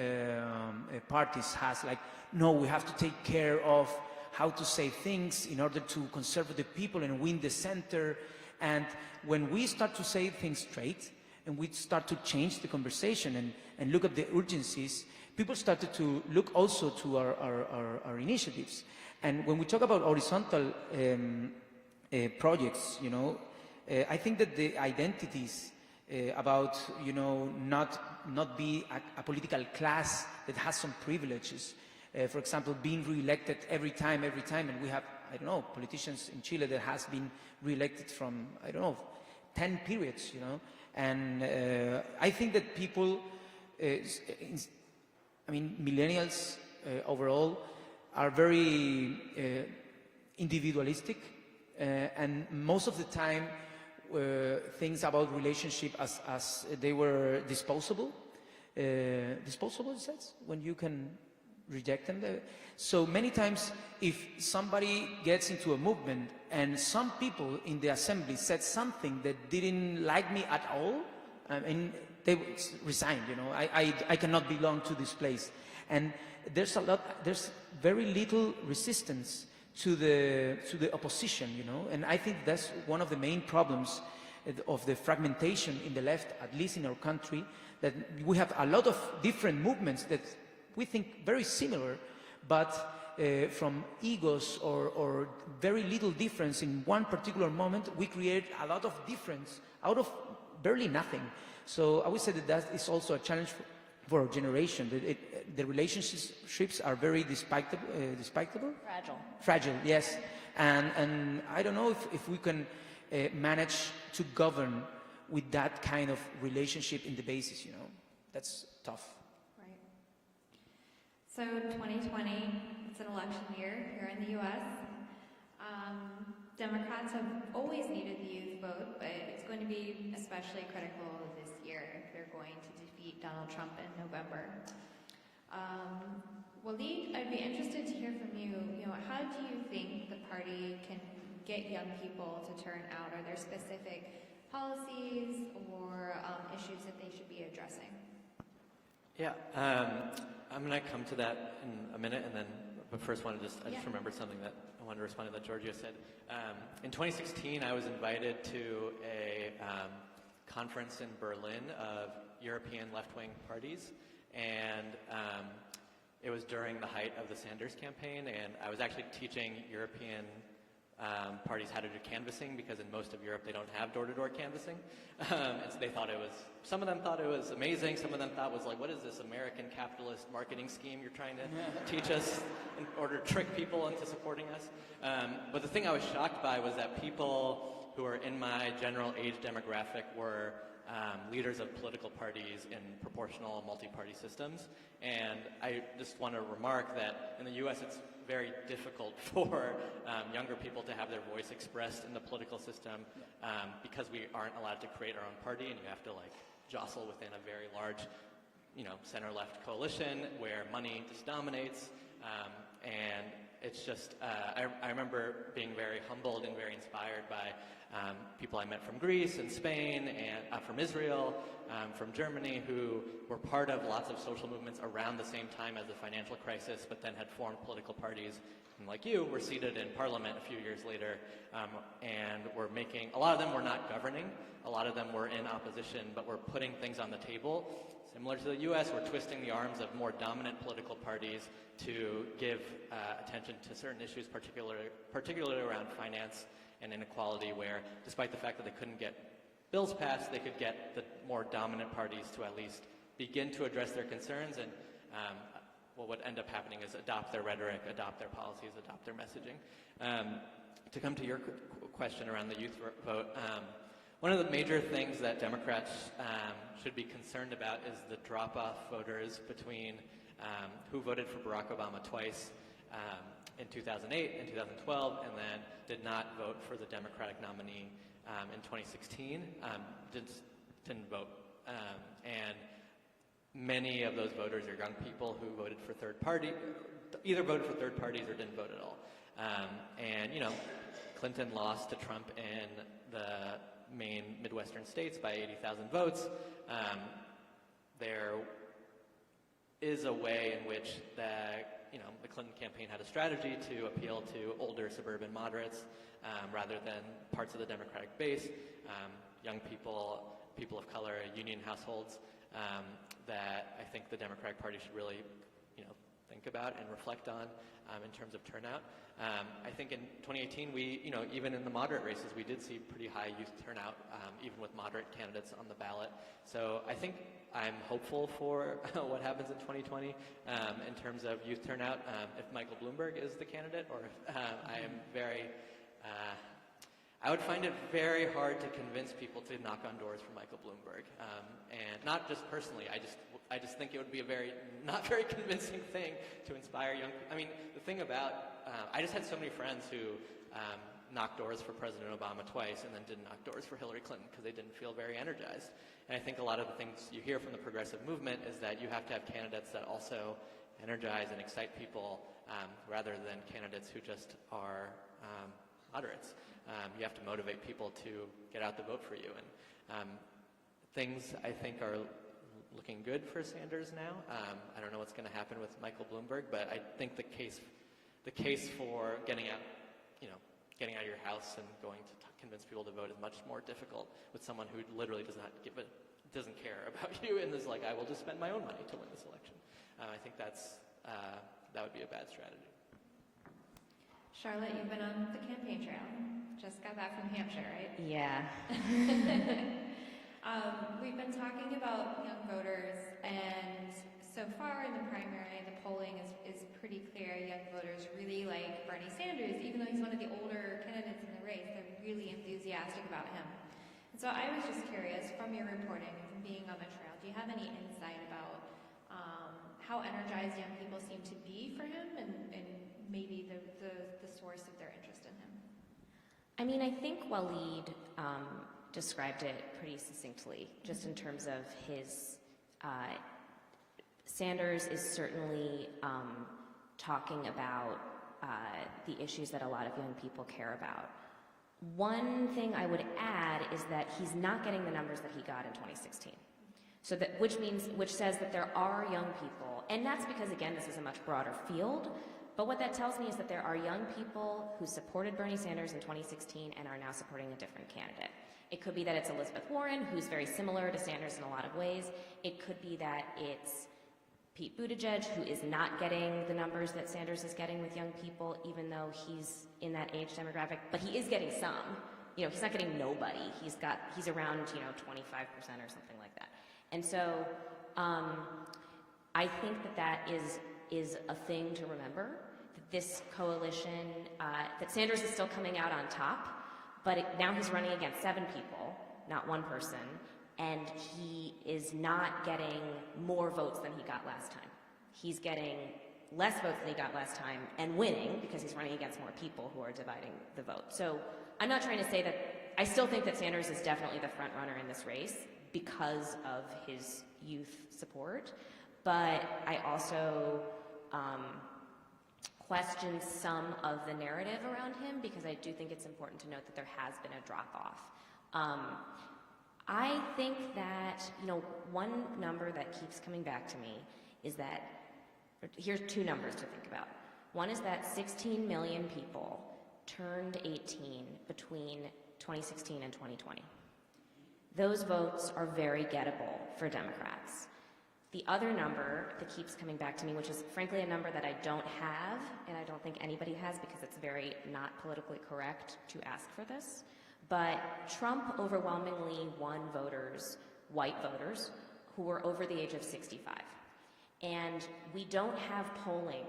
parties has, like, no, we have to take care of how to say things in order to conserve the people and win the center. And when we start to say things straight and we start to change the conversation and look at the urgencies, people started to look also to our initiatives. And when we talk about horizontal projects, you know, I think that the identities about, you know, not be a political class that has some privileges, for example, being re-elected every time, and we have I don't know, politicians in Chile that has been re-elected from, I don't know, 10 periods, you know. And I think that people, millennials overall are very individualistic, and most of the time things about relationship as they were disposable. Disposable, it says, when you can reject them. So many times, if somebody gets into a movement and some people in the assembly said something that didn't like me at all, I mean, they would resign, you know. I cannot belong to this place. And there's very little resistance to the opposition, you know. And I think that's one of the main problems of the fragmentation in the left, at least in our country, that we have a lot of different movements that we think very similar, but from egos or very little difference in one particular moment, we create a lot of difference out of barely nothing. So I would say that is also a challenge for our generation. The relationships are very despicable? Fragile, yes. And I don't know if we can manage to govern with that kind of relationship in the basis, you know. That's tough. Right. So 2020, it's an election year here in the US. Democrats have always needed the youth vote, but it's going to be especially critical this year if they're going to defeat Donald Trump in November. Waleed, I'd be interested to hear from you. You know, how do you think the party can get young people to turn out? Are there specific policies or issues that they should be addressing? Yeah, I'm going to come to that in a minute, but first I just remembered something that I wanted to respond to that Giorgio said. In 2016, I was invited to a conference in Berlin of European left-wing parties, and it was during the height of the Sanders campaign, and I was actually teaching European parties how to do canvassing, because in most of Europe they don't have door-to-door canvassing. And so they thought some of them thought it was amazing, some of them thought it was like, what is this American capitalist marketing scheme you're trying to teach us in order to trick people into supporting us? But the thing I was shocked by was that people who were in my general age demographic were leaders of political parties in proportional multi-party systems. And I just want to remark that in the US it's very difficult for younger people to have their voice expressed in the political system because we aren't allowed to create our own party, and you have to like jostle within a very large, center-left coalition where money just dominates. And it's just, I remember being very humbled and very inspired by people I met from Greece and Spain and from Israel, from Germany, who were part of lots of social movements around the same time as the financial crisis, but then had formed political parties, and like you, were seated in parliament a few years later, and were making, a lot of them were not governing, a lot of them were in opposition, but were putting things on the table. Similar to the US, we're twisting the arms of more dominant political parties to give attention to certain issues, particularly around finance and inequality, where despite the fact that they couldn't get bills passed, they could get the more dominant parties to at least begin to address their concerns, and what would end up happening is adopt their rhetoric, adopt their policies, adopt their messaging. To come to your question around the youth vote, one of the major things that Democrats should be concerned about is the drop-off voters between who voted for Barack Obama twice in 2008 and 2012, and then did not vote for the Democratic nominee in 2016, didn't vote. And many of those voters are young people who voted for either voted for third parties or didn't vote at all. And, Clinton lost to Trump in the main Midwestern states by 80,000 votes. There is a way in which the Clinton campaign had a strategy to appeal to older suburban moderates rather than parts of the Democratic base, young people, people of color, union households, that I think the Democratic Party should really, think about and reflect on in terms of turnout. I think in 2018, even in the moderate races, we did see pretty high youth turnout, even with moderate candidates on the ballot. So I think I'm hopeful for what happens in 2020 in terms of youth turnout. If Michael Bloomberg is the candidate, or if I would find it very hard to convince people to knock on doors for Michael Bloomberg, and not just personally. I just think it would be a not very convincing thing to inspire young people. I mean, the thing about, I just had so many friends who knocked doors for President Obama twice and then didn't knock doors for Hillary Clinton because they didn't feel very energized. And I think a lot of the things you hear from the progressive movement is that you have to have candidates that also energize and excite people rather than candidates who just are moderates. You have to motivate people to get out the vote for you. And things, I think, are looking good for Sanders now. I don't know what's going to happen with Michael Bloomberg, but I think the case for getting out of your house and going to convince people to vote is much more difficult with someone who literally doesn't care about you and is like, I will just spend my own money to win this election. I think that would be a bad strategy. Charlotte, you've been on the campaign trail. Just got back from New Hampshire, right? Yeah. We've been talking about young voters, and so far in the primary, the polling is pretty clear. Young voters really like Bernie Sanders, even though he's one of the older candidates in the race. They're really enthusiastic about him. And so I was just curious, from your reporting and from being on the trail, do you have any insight about how energized young people seem to be for him, and maybe the source of their interest in him? I mean, I think Waleed described it pretty succinctly, just in terms of his, Sanders is certainly talking about the issues that a lot of young people care about. One thing I would add is that he's not getting the numbers that he got in 2016. So that, which says that there are young people, and that's because, again, this is a much broader field, but what that tells me is that there are young people who supported Bernie Sanders in 2016 and are now supporting a different candidate. It could be that it's Elizabeth Warren, who's very similar to Sanders in a lot of ways. It could be that it's Pete Buttigieg, who is not getting the numbers that Sanders is getting with young people, even though he's in that age demographic, but he is getting some. He's not getting nobody. He's around, 25% or something like that. And so I think that is a thing to remember, that this coalition, that Sanders is still coming out on top, but now he's running against 7 people, not 1 person, and he is not getting more votes than he got last time. He's getting less votes than he got last time and winning because he's running against more people who are dividing the vote. So I'm not trying to say that, I still think that Sanders is definitely the front runner in this race because of his youth support, but I also question some of the narrative around him because I do think it's important to note that there has been a drop-off. I think that, one number that keeps coming back to me is that, here's 2 numbers to think about. One is that 16 million people turned 18 between 2016 and 2020. Those votes are very gettable for Democrats. The other number that keeps coming back to me, which is frankly a number that I don't have, and I don't think anybody has because it's very not politically correct to ask for this, but Trump overwhelmingly won voters, white voters, who were over the age of 65. And we don't have polling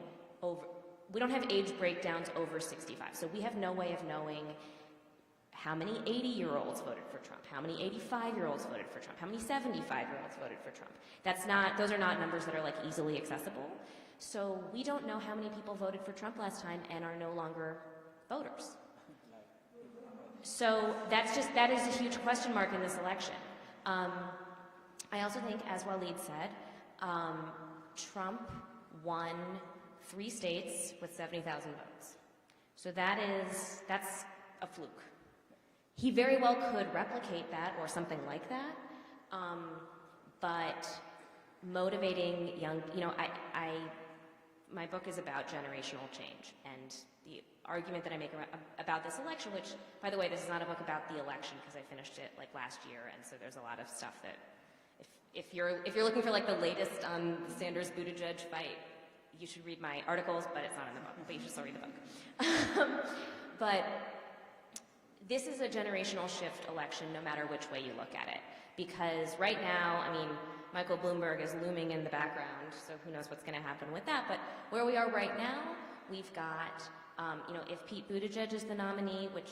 we don't have age breakdowns over 65. So we have no way of knowing how many 80-year-olds voted for Trump, how many 85-year-olds voted for Trump, how many 75-year-olds voted for Trump. Those are not numbers that are easily accessible. So we don't know how many people voted for Trump last time and are no longer voters. So that is a huge question mark in this election. I also think, as Waleed said, Trump won 3 states with 70,000 votes. So that's a fluke. He very well could replicate that or something like that, but motivating young, my book is about generational change, and the argument that I make about this election, which, by the way, this is not a book about the election because I finished it last year, and so there's a lot of stuff that, if you're looking for the latest on the Sanders-Buttigieg fight, you should read my articles, but it's not in the book, but you should still read the book. But this is a generational shift election no matter which way you look at it. Because right now, I mean, Michael Bloomberg is looming in the background, so who knows what's going to happen with that. But where we are right now, we've got, if Pete Buttigieg is the nominee, which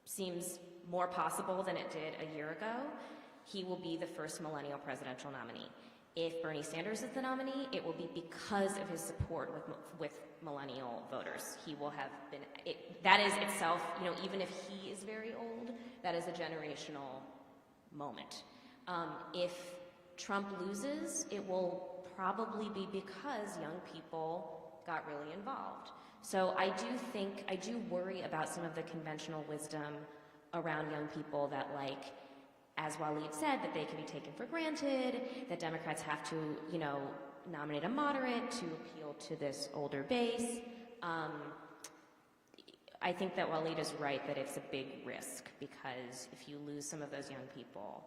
seems more possible than it did a year ago, he will be the first millennial presidential nominee. If Bernie Sanders is the nominee, it will be because of his support with millennial voters. He will have been, that is itself, even if he is very old, that is a generational moment. If Trump loses, it will probably be because young people got really involved. So I do worry about some of the conventional wisdom around young people that, like, as Waleed said, that they can be taken for granted, that Democrats have to, nominate a moderate to appeal to this older base. I think that Waleed is right that it's a big risk, because if you lose some of those young people,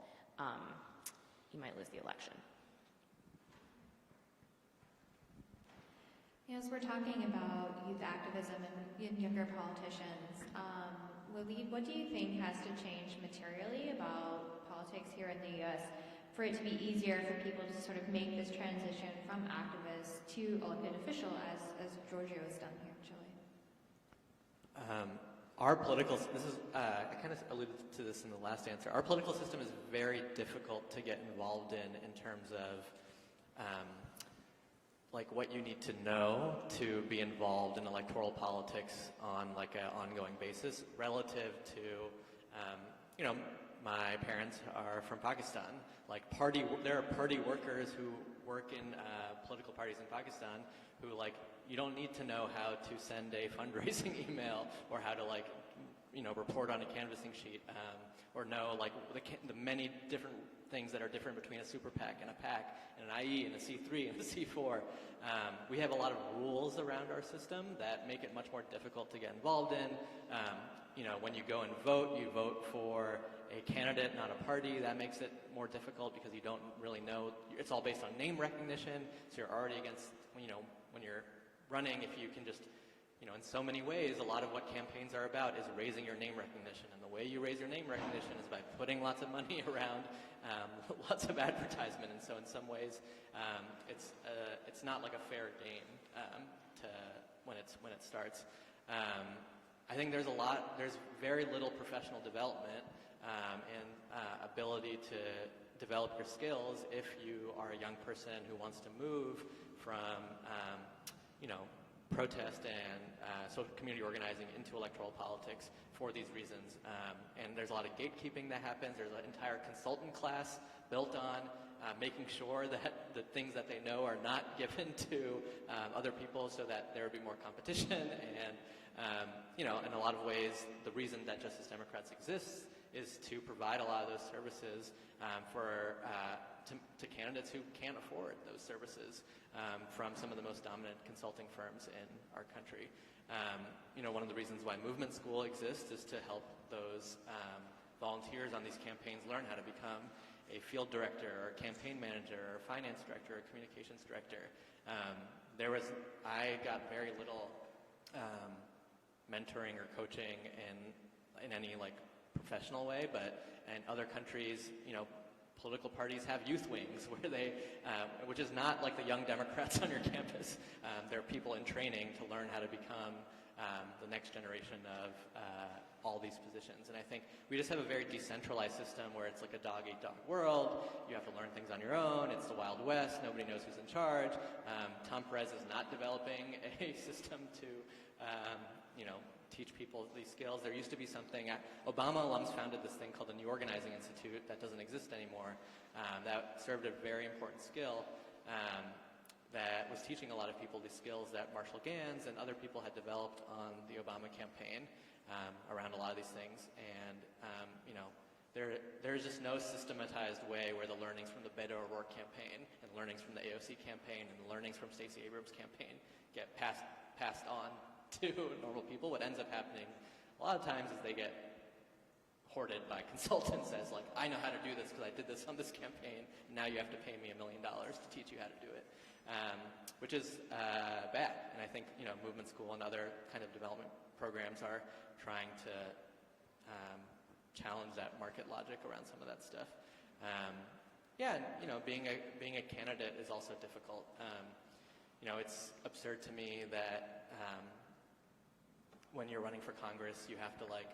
you might lose the election. As we're talking about youth activism and younger politicians, Waleed, what do you think has to change materially about politics here in the U.S. for it to be easier for people to sort of make this transition from activist to elected official, as Giorgio has done here in Chile? Our political, I kind of alluded to this in the last answer. Our political system is very difficult to get involved in terms of like what you need to know to be involved in electoral politics on like an ongoing basis relative to, my parents are from Pakistan. Like there are party workers who work in political parties in Pakistan who, like, you don't need to know how to send a fundraising email or how to, like, report on a canvassing sheet, or know, like, the many different things that are different between a super PAC and a PAC and an IE and a C3 and a C4. We have a lot of rules around our system that make it much more difficult to get involved in. When you go and vote, you vote for a candidate, not a party. That makes it more difficult because you don't really know. It's all based on name recognition, so you're already against, when you're running, if you can just, in so many ways, a lot of what campaigns are about is raising your name recognition. And the way you raise your name recognition is by putting lots of money around, lots of advertisement. And so in some ways, it's not like a fair game when it starts. I think there's very little professional development and ability to develop your skills if you are a young person who wants to move from, protest and social community organizing into electoral politics for these reasons. And there's a lot of gatekeeping that happens. There's an entire consultant class built on making sure that the things that they know are not given to other people so that there would be more competition. And, in a lot of ways, the reason that Justice Democrats exists is to provide a lot of those services to candidates who can't afford those services from some of the most dominant consulting firms in our country. One of the reasons why Movement School exists is to help those volunteers on these campaigns learn how to become a field director or campaign manager or finance director or communications director. I got very little mentoring or coaching in any like professional way, but in other countries, political parties have youth wings where they, which is not like the young Democrats on your campus. There are people in training to learn how to become the next generation of all these positions. And I think we just have a very decentralized system where it's like a dog-eat-dog world. You have to learn things on your own. It's the Wild West. Nobody knows who's in charge. Tom Perez is not developing a system to, teach people these skills. There used to be something, Obama alums founded this thing called the New Organizing Institute that doesn't exist anymore, that served a very important skill that was teaching a lot of people these skills that Marshall Gans and other people had developed on the Obama campaign around a lot of these things. And, there's just no systematized way where the learnings from the Beto O'Rourke campaign and the learnings from the AOC campaign and the learnings from Stacey Abrams' campaign get passed on to normal people. What ends up happening a lot of times is they get hoarded by consultants as like, I know how to do this because I did this on this campaign, and now you have to pay me $1 million to teach you how to do it, which is bad. And I think, you know, Movement School and other kind of development programs are trying to challenge that market logic around some of that stuff. Yeah, and, you know, being a candidate is also difficult. You know, it's absurd to me that when you're running for Congress, you have to like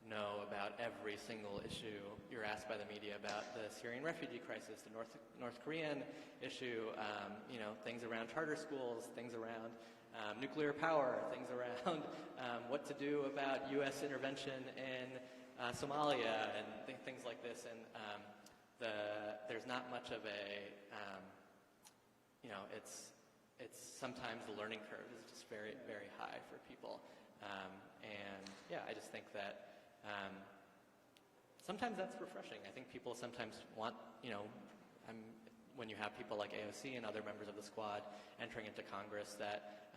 know about every single issue. You're asked by the media about the Syrian refugee crisis, the North Korean issue, you know, things around charter schools, things around nuclear power, things around what to do about U.S. intervention in Somalia and things like this. And there's not much of a, you know, it's sometimes the learning curve is just very, very high for people. And yeah, I just think that sometimes that's refreshing. I think people sometimes want, you know, when you have people like AOC and other members of the squad entering into Congress that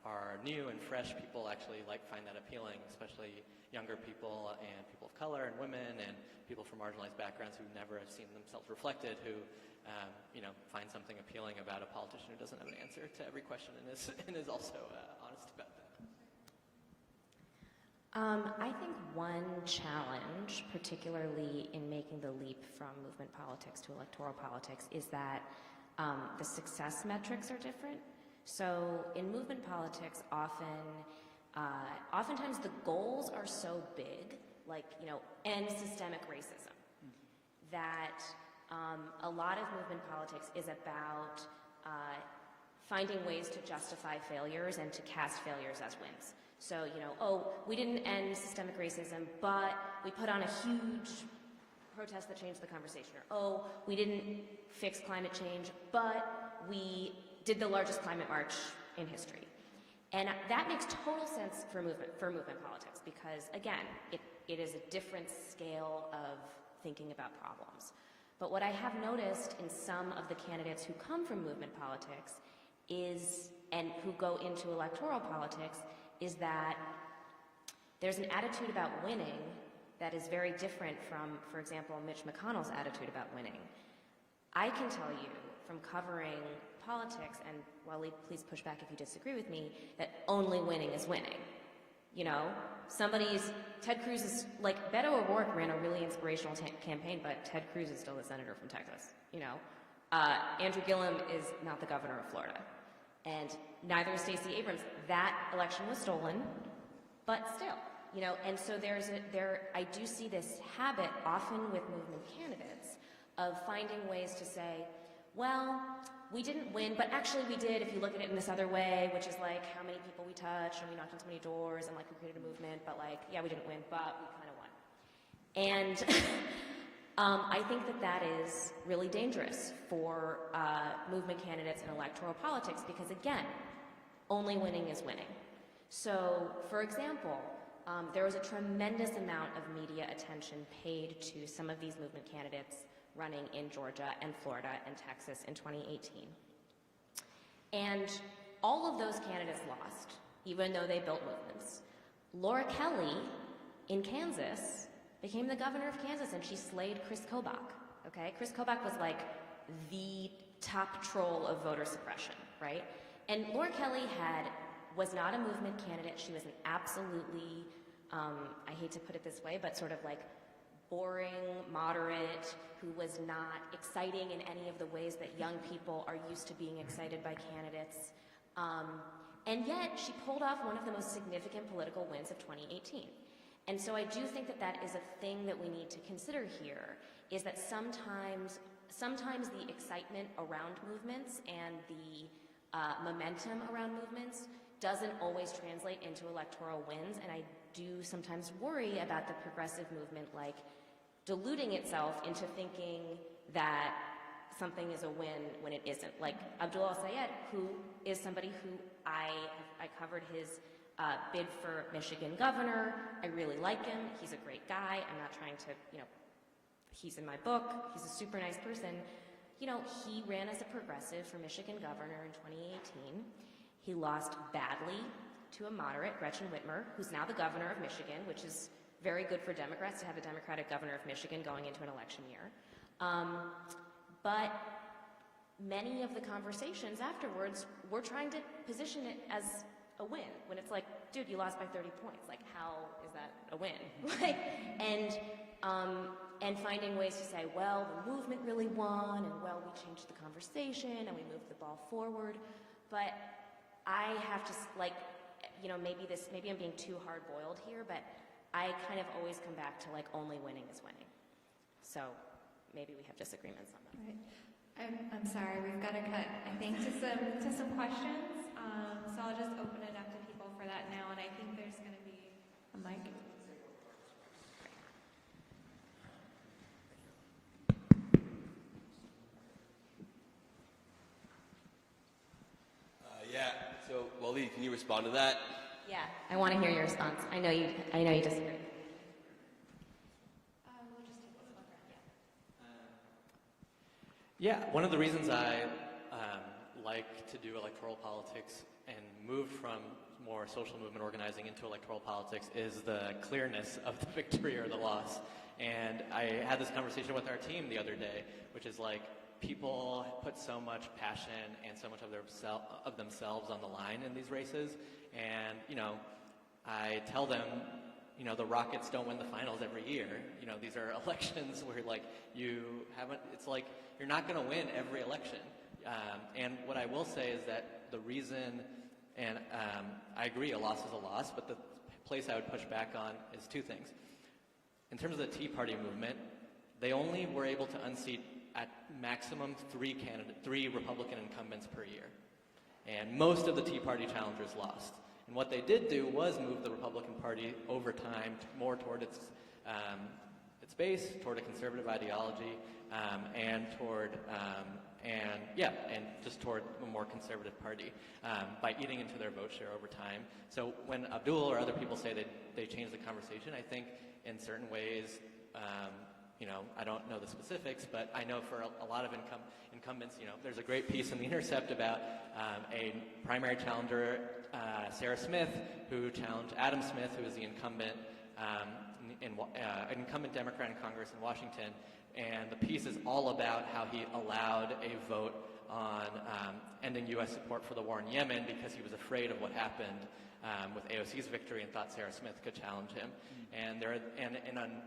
are new and fresh, people actually find that appealing, especially younger people and people of color and women and people from marginalized backgrounds who never have seen themselves reflected, who you know, find something appealing about a politician who doesn't have an answer to every question and is also honest about that. I think one challenge, particularly in making the leap from movement politics to electoral politics, is that the success metrics are different. So in movement politics, oftentimes the goals are so big, like, you know, end systemic racism, that a lot of movement politics is about finding ways to justify failures and to cast failures as wins. So, you know, oh, we didn't end systemic racism, but we put on a huge protest that changed the conversation. Or, oh, we didn't fix climate change, but we did the largest climate march in history. And that makes total sense for movement politics because, again, it is a different scale of thinking about problems. But what I have noticed in some of the candidates who come from movement politics is, and who go into electoral politics, is that there's an attitude about winning that is very different from, for example, Mitch McConnell's attitude about winning. I can tell you from covering politics, and Waleed, please push back if you disagree with me, that only winning is winning. You know, Ted Cruz is, like, Beto O'Rourke ran a really inspirational campaign, but Ted Cruz is still the senator from Texas, you know. Andrew Gillum is not the governor of Florida. And neither is Stacey Abrams. That election was stolen, but still, you know, and so I do see this habit often with movement candidates of finding ways to say, well, we didn't win, but actually we did if you look at it in this other way, which is like how many people we touched and we knocked on so many doors and like we created a movement, but like, yeah, we didn't win, but we kind of won. And I think that is really dangerous for movement candidates in electoral politics because, again, only winning is winning. So, for example, there was a tremendous amount of media attention paid to some of these movement candidates running in Georgia and Florida and Texas in 2018. And all of those candidates lost, even though they built movements. Laura Kelly in Kansas became the governor of Kansas, and she slayed Chris Kobach, okay? Chris Kobach was like the top troll of voter suppression, right? And Laura Kelly was not a movement candidate. She was an absolutely, I hate to put it this way, but sort of like boring, moderate, who was not exciting in any of the ways that young people are used to being excited by candidates. And yet, she pulled off one of the most significant political wins of 2018. And so I do think that is a thing that we need to consider here, is that sometimes the excitement around movements and the momentum around movements doesn't always translate into electoral wins, and I do sometimes worry about the progressive movement like diluting itself into thinking that something is a win when it isn't. Like Abdullah Sayed, who is somebody who I covered his bid for Michigan governor. I really like him. He's a great guy. I'm not trying to, you know, he's in my book. He's a super nice person. You know, he ran as a progressive for Michigan governor in 2018. He lost badly to a moderate, Gretchen Whitmer, who's now the governor of Michigan, which is very good for Democrats to have a Democratic governor of Michigan going into an election year. But many of the conversations afterwards were trying to position it as a win, when it's like, dude, you lost by 30 points. Like, how is that a win? And finding ways to say, well, the movement really won, and well, we changed the conversation, and we moved the ball forward. But I have to, like, you know, maybe I'm being too hard-boiled here, but I kind of always come back to, like, only winning is winning. So maybe we have disagreements on that. Right. I'm sorry, we've got to cut, I think, to some questions. So I'll just open it up to people for that now, and I think there's going to be a mic. Yeah. So, Waleed, can you respond to that? Yeah, I want to hear your response. I know you disagree. We'll just take this one round, Yeah, one of the reasons I like to do electoral politics and moved from more social movement organizing into electoral politics is the clearness of the victory or the loss. And I had this conversation with our team the other day, which is like, people put so much passion and so much of themselves on the line in these races. And, you know, I tell them, you know, the Rockets don't win the finals every year. You know, these are elections where, like, it's like you're not going to win every election. And what I will say is that the reason, and I agree, a loss is a loss, but the place I would push back on is two things. In terms of the Tea Party movement, they only were able to unseat at maximum three Republican incumbents per year. And most of the Tea Party challengers lost. And what they did do was move the Republican Party over time more toward its base, toward a conservative ideology, and just toward a more conservative party by eating into their vote share over time. So when Abdul or other people say that they changed the conversation, I think in certain ways, you know, I don't know the specifics, but I know for a lot of incumbents, you know, there's a great piece in The Intercept about a primary challenger, Sarah Smith, who challenged Adam Smith, who was the incumbent, incumbent Democrat in Congress in Washington. And the piece is all about how he allowed a vote on ending U.S. support for the war in Yemen because he was afraid of what happened with AOC's victory and thought Sarah Smith could challenge him. And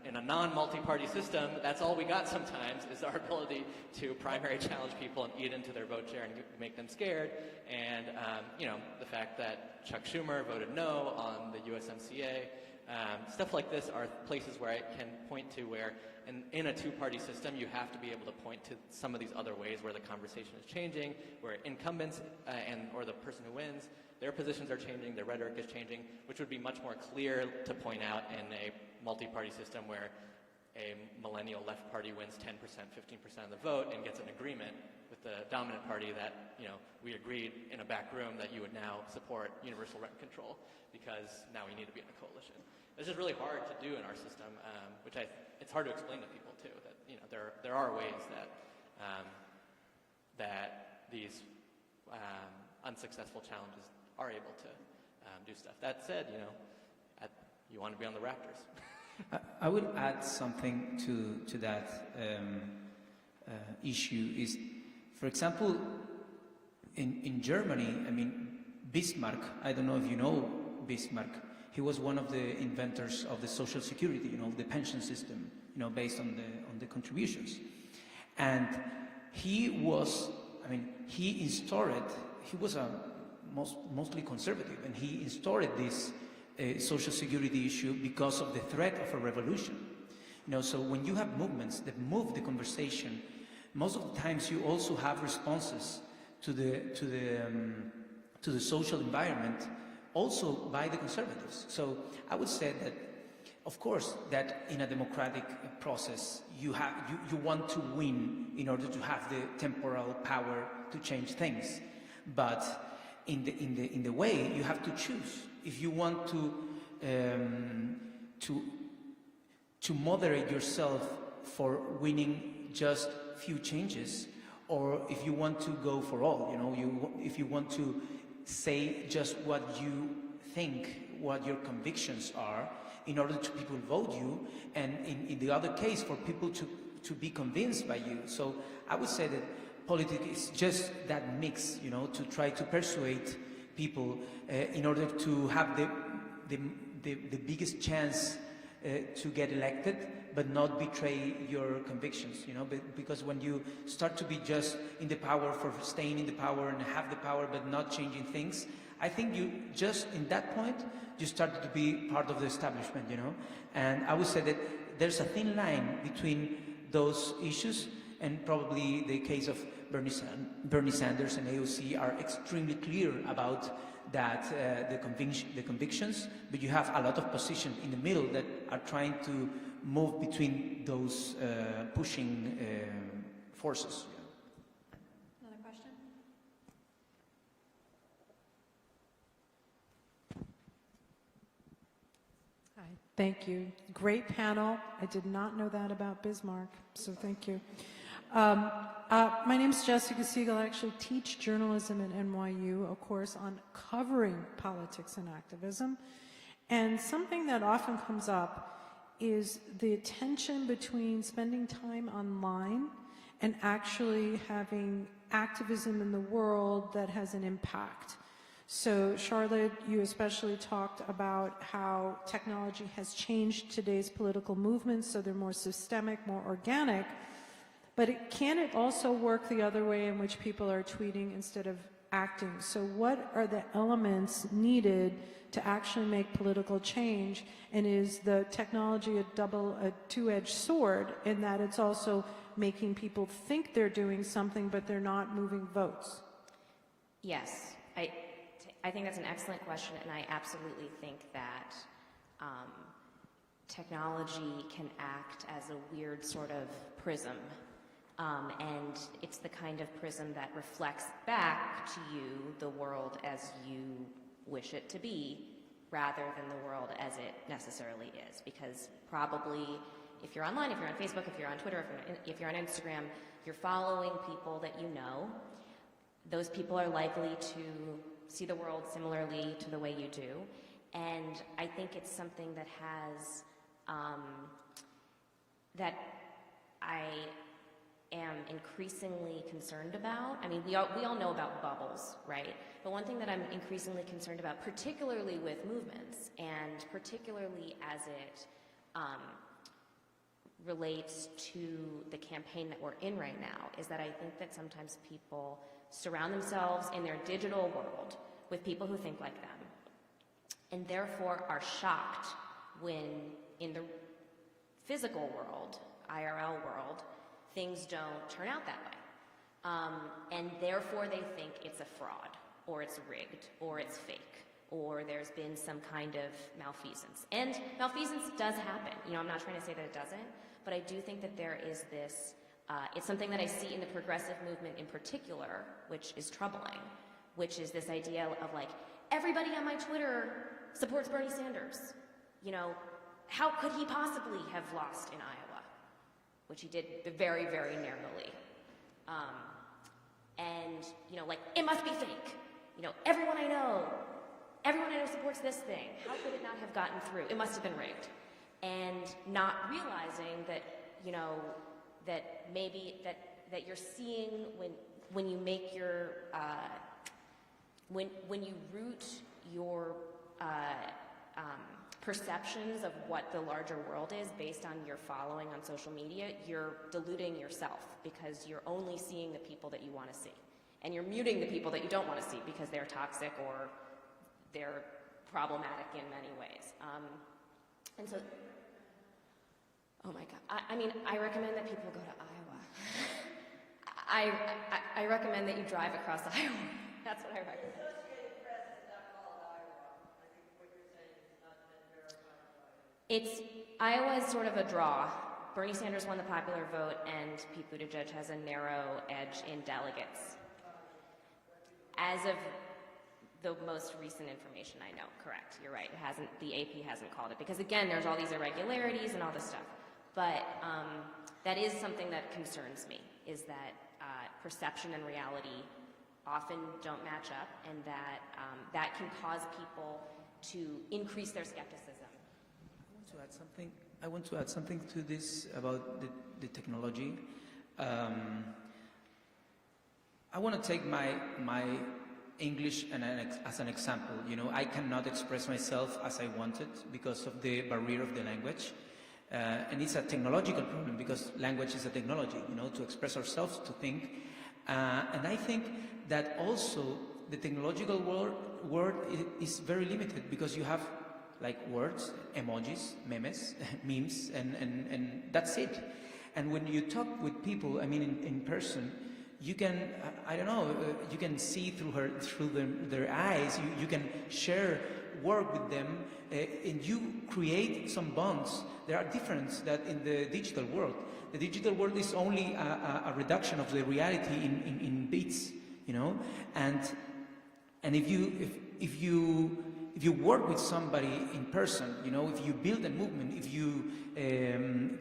in a non-multi-party system, that's all we got sometimes is our ability to primary challenge people and eat into their vote share and make them scared. And you know, the fact that Chuck Schumer voted no on the USMCA, stuff like this are places where I can point to where in a two-party system, you have to be able to point to some of these other ways where the conversation is changing, where incumbents or the person who wins, their positions are changing, their rhetoric is changing, which would be much more clear to point out in a multi-party system where a millennial left party wins 10%, 15% of the vote and gets an agreement with the dominant party that, you know, we agreed in a back room that you would now support universal rent control because now we need to be in a coalition. It's just really hard to do in our system, which it's hard to explain to people too. That, you know, there are ways that that these unsuccessful challenges are able to do stuff. That said, you know, you want to be on the Raptors. I would add something to that issue. Is, for example, in Germany, I mean, Bismarck. I don't know if you know Bismarck. He was one of the inventors of the social security, you know, the pension system, you know, based on the contributions. And he was, I mean, he was a mostly conservative, and he instaured this social security issue because of the threat of a revolution. You know, so when you have movements that move the conversation, most of the times you also have responses to the social environment, also by the conservatives. So I would say that, of course, that in a democratic process, you want to win in order to have the temporal power to change things. But in the way, you have to choose. If you want to moderate yourself for winning just few changes, or if you want to go for all, you know, if you want to say just what you think, what your convictions are, in order to people vote you, and in the other case, for people to be convinced by you. So I would say that politics is just that mix, you know, to try to persuade people in order to have the biggest chance to get elected, but not betray your convictions, you know, because when you start to be just in the power for staying in the power and have the power but not changing things, I think you just, in that point, you started to be part of the establishment, you know. And I would say that there's a thin line between those issues, and probably the case of Bernie Sanders and AOC are extremely clear about that, the convictions, but you have a lot of positions in the middle that are trying to move between those pushing forces. Another question? Hi, thank you. Great panel. I did not know that about Bismarck, so thank you. My name is Jessica Siegel. I actually teach journalism at NYU, a course on covering politics and activism. And something that often comes up is the tension between spending time online and actually having activism in the world that has an impact. So Charlotte, you especially talked about how technology has changed today's political movements, so they're more systemic, more organic. But can it also work the other way, in which people are tweeting instead of acting? So what are the elements needed to actually make political change? And is the technology a two-edged sword in that it's also making people think they're doing something, but they're not moving votes? Yes, I think that's an excellent question, and I absolutely think that technology can act as a weird sort of prism. And it's the kind of prism that reflects back to you the world as you wish it to be, rather than the world as it necessarily is. Because probably if you're online, if you're on Facebook, if you're on Twitter, if you're on Instagram, you're following people that you know. Those people are likely to see the world similarly to the way you do. And I think it's something that has, that I am increasingly concerned about. I mean, we all know about bubbles, right? But one thing that I'm increasingly concerned about, particularly with movements, and particularly as it relates to the campaign that we're in right now, is that I think that sometimes people surround themselves in their digital world with people who think like them, and therefore are shocked when in the physical world, IRL world, things don't turn out that way. And therefore they think it's a fraud, or it's rigged, or it's fake, or there's been some kind of malfeasance. And malfeasance does happen. You know, I'm not trying to say that it doesn't, but I do think that there is this, it's something that I see in the progressive movement in particular, which is troubling, which is this idea of like, everybody on my Twitter supports Bernie Sanders. You know, how could he possibly have lost in Iowa? Which he did very, very narrowly. And, you know, like, it must be fake. You know, everyone I know supports this thing. How could it not have gotten through? It must have been rigged. And not realizing that, you know, that maybe that you're seeing when you make your, when you root your perceptions of what the larger world is based on your following on social media, you're diluting yourself because you're only seeing the people that you want to see. And you're muting the people that you don't want to see because they're toxic or they're problematic in many ways. And so, oh my God. I mean, I recommend that people go to Iowa. I recommend that you drive across Iowa. That's what I recommend. Iowa is sort of a draw. Bernie Sanders won the popular vote, and Pete Buttigieg has a narrow edge in delegates. As of the most recent information I know, correct, you're right. The AP hasn't called it, because again, there's all these irregularities and all this stuff. But that is something that concerns me, is that perception and reality often don't match up, and that that can cause people to increase their skepticism. to add something. I want to add something to this about the technology. I want to take my English as an example. You know, I cannot express myself as I wanted because of the barrier of the language. And it's a technological problem because language is a technology, you know, to express ourselves, to think. And I think that also the technological word is very limited because you have like words, emojis, memes, memes, and that's it. And when you talk with people, I mean in person, you can, I don't know, you can see through their eyes, you can share, work with them, and you create some bonds. There are differences that in the digital world. The digital world is only a reduction of the reality in bits, you know. And if you work with somebody in person, you know, if you build a movement, if you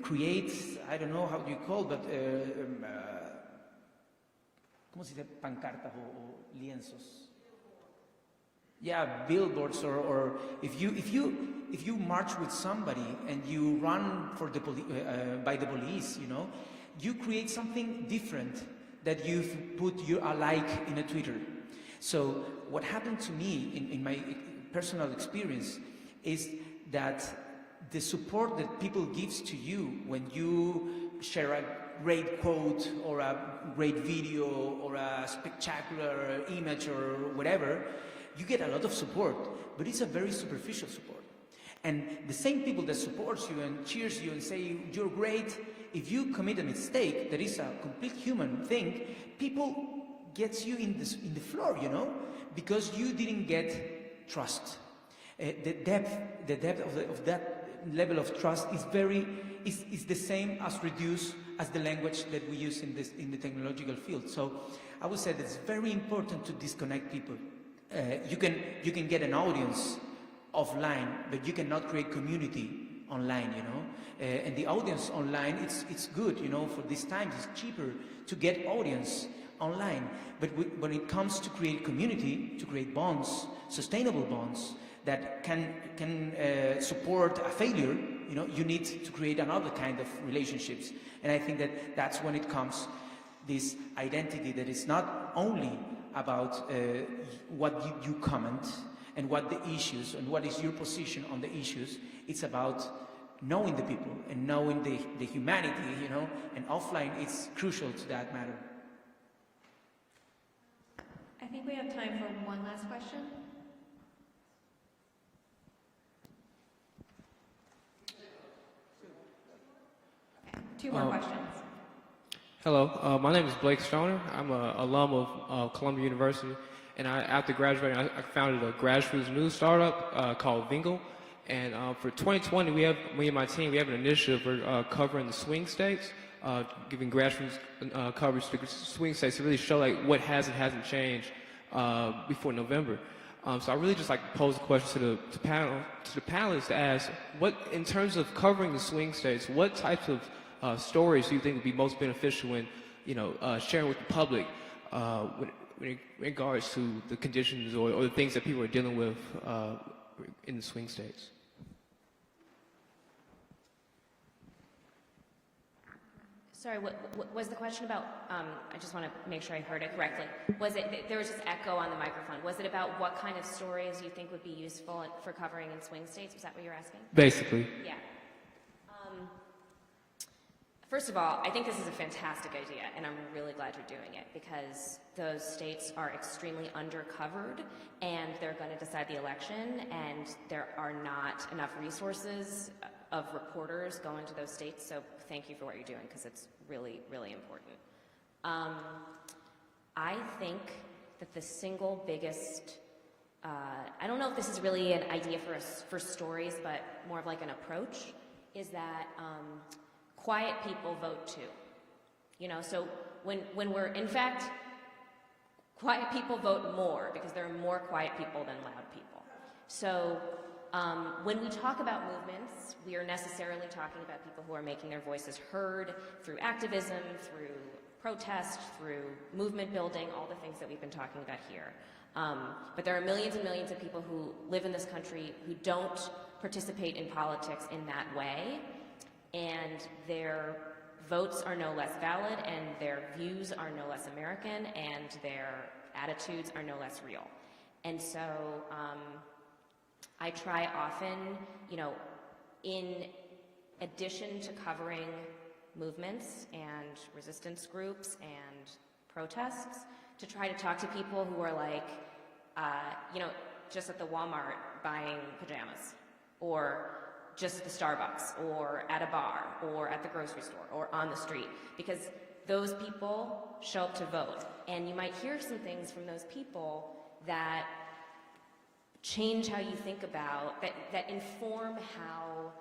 create, I don't know how do you call, but ¿cómo se dice? Pancartas o lienzos. Yeah, billboards, or if you march with somebody and you run for the by the police, you know, you create something different that you've put a like in a Twitter. So what happened to me in my personal experience is that the support that people gives to you when you share a great quote or a great video or a spectacular image or whatever, you get a lot of support, but it's a very superficial support. And the same people that supports you and cheers you and say you're great, if you commit a mistake that is a complete human thing, people gets you in the floor, you know, because you didn't get trust. The depth of that level of trust is the same as reduced as the language that we use in the technological field. So I would say that it's very important to disconnect people. You can get an audience offline, but you cannot create community online, you know. And the audience online, it's good, you know, for this time it's cheaper to get audience online. But when it comes to create community, to create bonds, sustainable bonds that can support a failure, you know, you need to create another kind of relationships. And I think that that's when it comes this identity that is not only about what you comment and what the issues and what is your position on the issues. It's about knowing the people and knowing the humanity, you know, and offline is crucial to that matter. I think we have time for one last question. Okay, two more questions. Hello, my name is Blake Stoner. I'm an alum of Columbia University, and after graduating, I founded a grassroots news startup called Vingle. And for 2020, me and my team, we have an initiative for covering the swing states, giving grassroots coverage to the swing states to really show like what has and hasn't changed before November. So I really just like to pose a question to the panelists to ask, what, in terms of covering the swing states, what types of stories do you think would be most beneficial when, you know, sharing with the public in regards to the conditions or the things that people are dealing with in the swing states? Sorry, what was the question about? I just want to make sure I heard it correctly. Was it, there was just echo on the microphone. Was it about what kind of stories you think would be useful for covering in swing states? Was that what you're asking? Basically. Yeah. First of all, I think this is a fantastic idea, and I'm really glad you're doing it, because those states are extremely undercovered, and they're going to decide the election, and there are not enough resources of reporters going to those states, so thank you for what you're doing, because it's really, really important. I think that the single biggest, I don't know if this is really an idea for stories, but more of like an approach, is that quiet people vote too. You know, so when we're, in fact, quiet people vote more because there are more quiet people than loud people. So when we talk about movements, we are necessarily talking about people who are making their voices heard through activism, through protest, through movement building, all the things that we've been talking about here. But there are millions and millions of people who live in this country who don't participate in politics in that way, and their votes are no less valid, and their views are no less American, and their attitudes are no less real. And so I try often, you know, in addition to covering movements and resistance groups and protests, to try to talk to people who are like, you know, just at the Walmart buying pajamas, or just at the Starbucks, or at a bar, or at the grocery store, or on the street, because those people show up to vote. And you might hear some things from those people that change how you think about, that inform how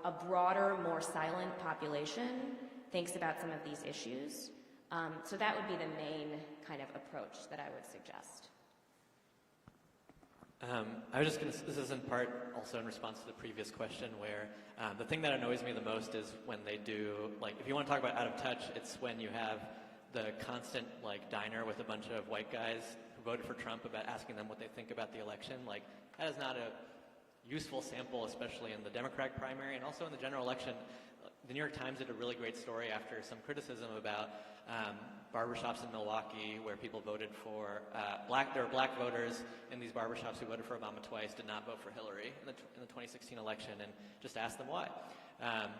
a broader, more silent population thinks about some of these issues. So that would be the main kind of approach that I would suggest. I was just going to, this is in part also in response to the previous question where the thing that annoys me the most is when they do, like, if you want to talk about out of touch, it's when you have the constant, like, diner with a bunch of white guys who voted for Trump about asking them what they think about the election. Like, that is not a useful sample, especially in the Democratic primary and also in the general election. The New York Times did a really great story after some criticism about barbershops in Milwaukee where people voted for there were black voters in these barbershops who voted for Obama twice, did not vote for Hillary in the 2016 election, and just asked them why.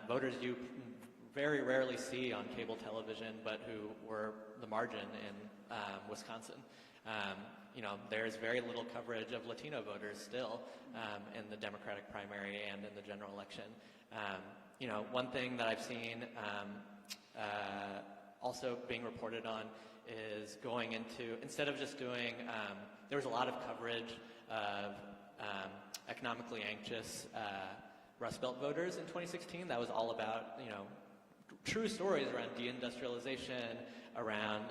Voters you very rarely see on cable television, but who were the margin in Wisconsin. You know, there's very little coverage of Latino voters still in the Democratic primary and in the general election. You know, one thing that I've seen also being reported on is going into, instead of just doing, there was a lot of coverage of economically anxious Rust Belt voters in 2016. That was all about, you know, true stories around deindustrialization, around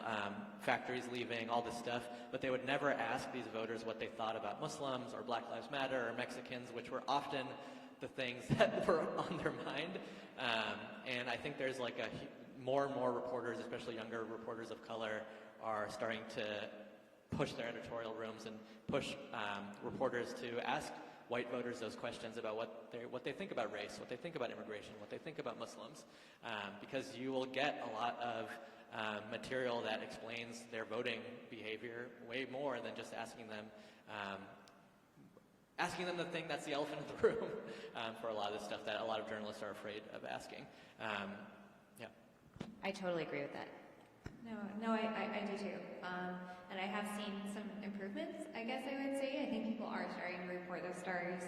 factories leaving, all this stuff, but they would never ask these voters what they thought about Muslims or Black Lives Matter or Mexicans, which were often the things that were on their mind. And I think there's like more and more reporters, especially younger reporters of color, are starting to push their editorial rooms and push reporters to ask white voters those questions about what they think about race, what they think about immigration, what they think about Muslims, because you will get a lot of material that explains their voting behavior way more than just asking them the thing that's the elephant in the room for a lot of this stuff that a lot of journalists are afraid of asking. Yeah. I totally agree with that. No, I do too. And I have seen some improvements, I guess I would say. I think people are starting to report those stories.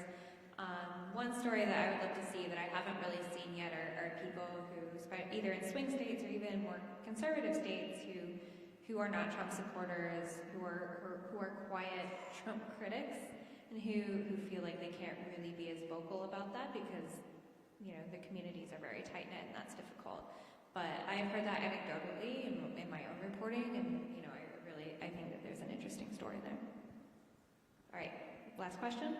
One story that I would love to see that I haven't really seen yet are people who, either in swing states or even more conservative states, who are not Trump supporters, who are quiet Trump critics, and who feel like they can't really be as vocal about that because, you know, the communities are very tight-knit and that's difficult. But I have heard that anecdotally in my own reporting, and, you know, I think that there's an interesting story there. All right, last question.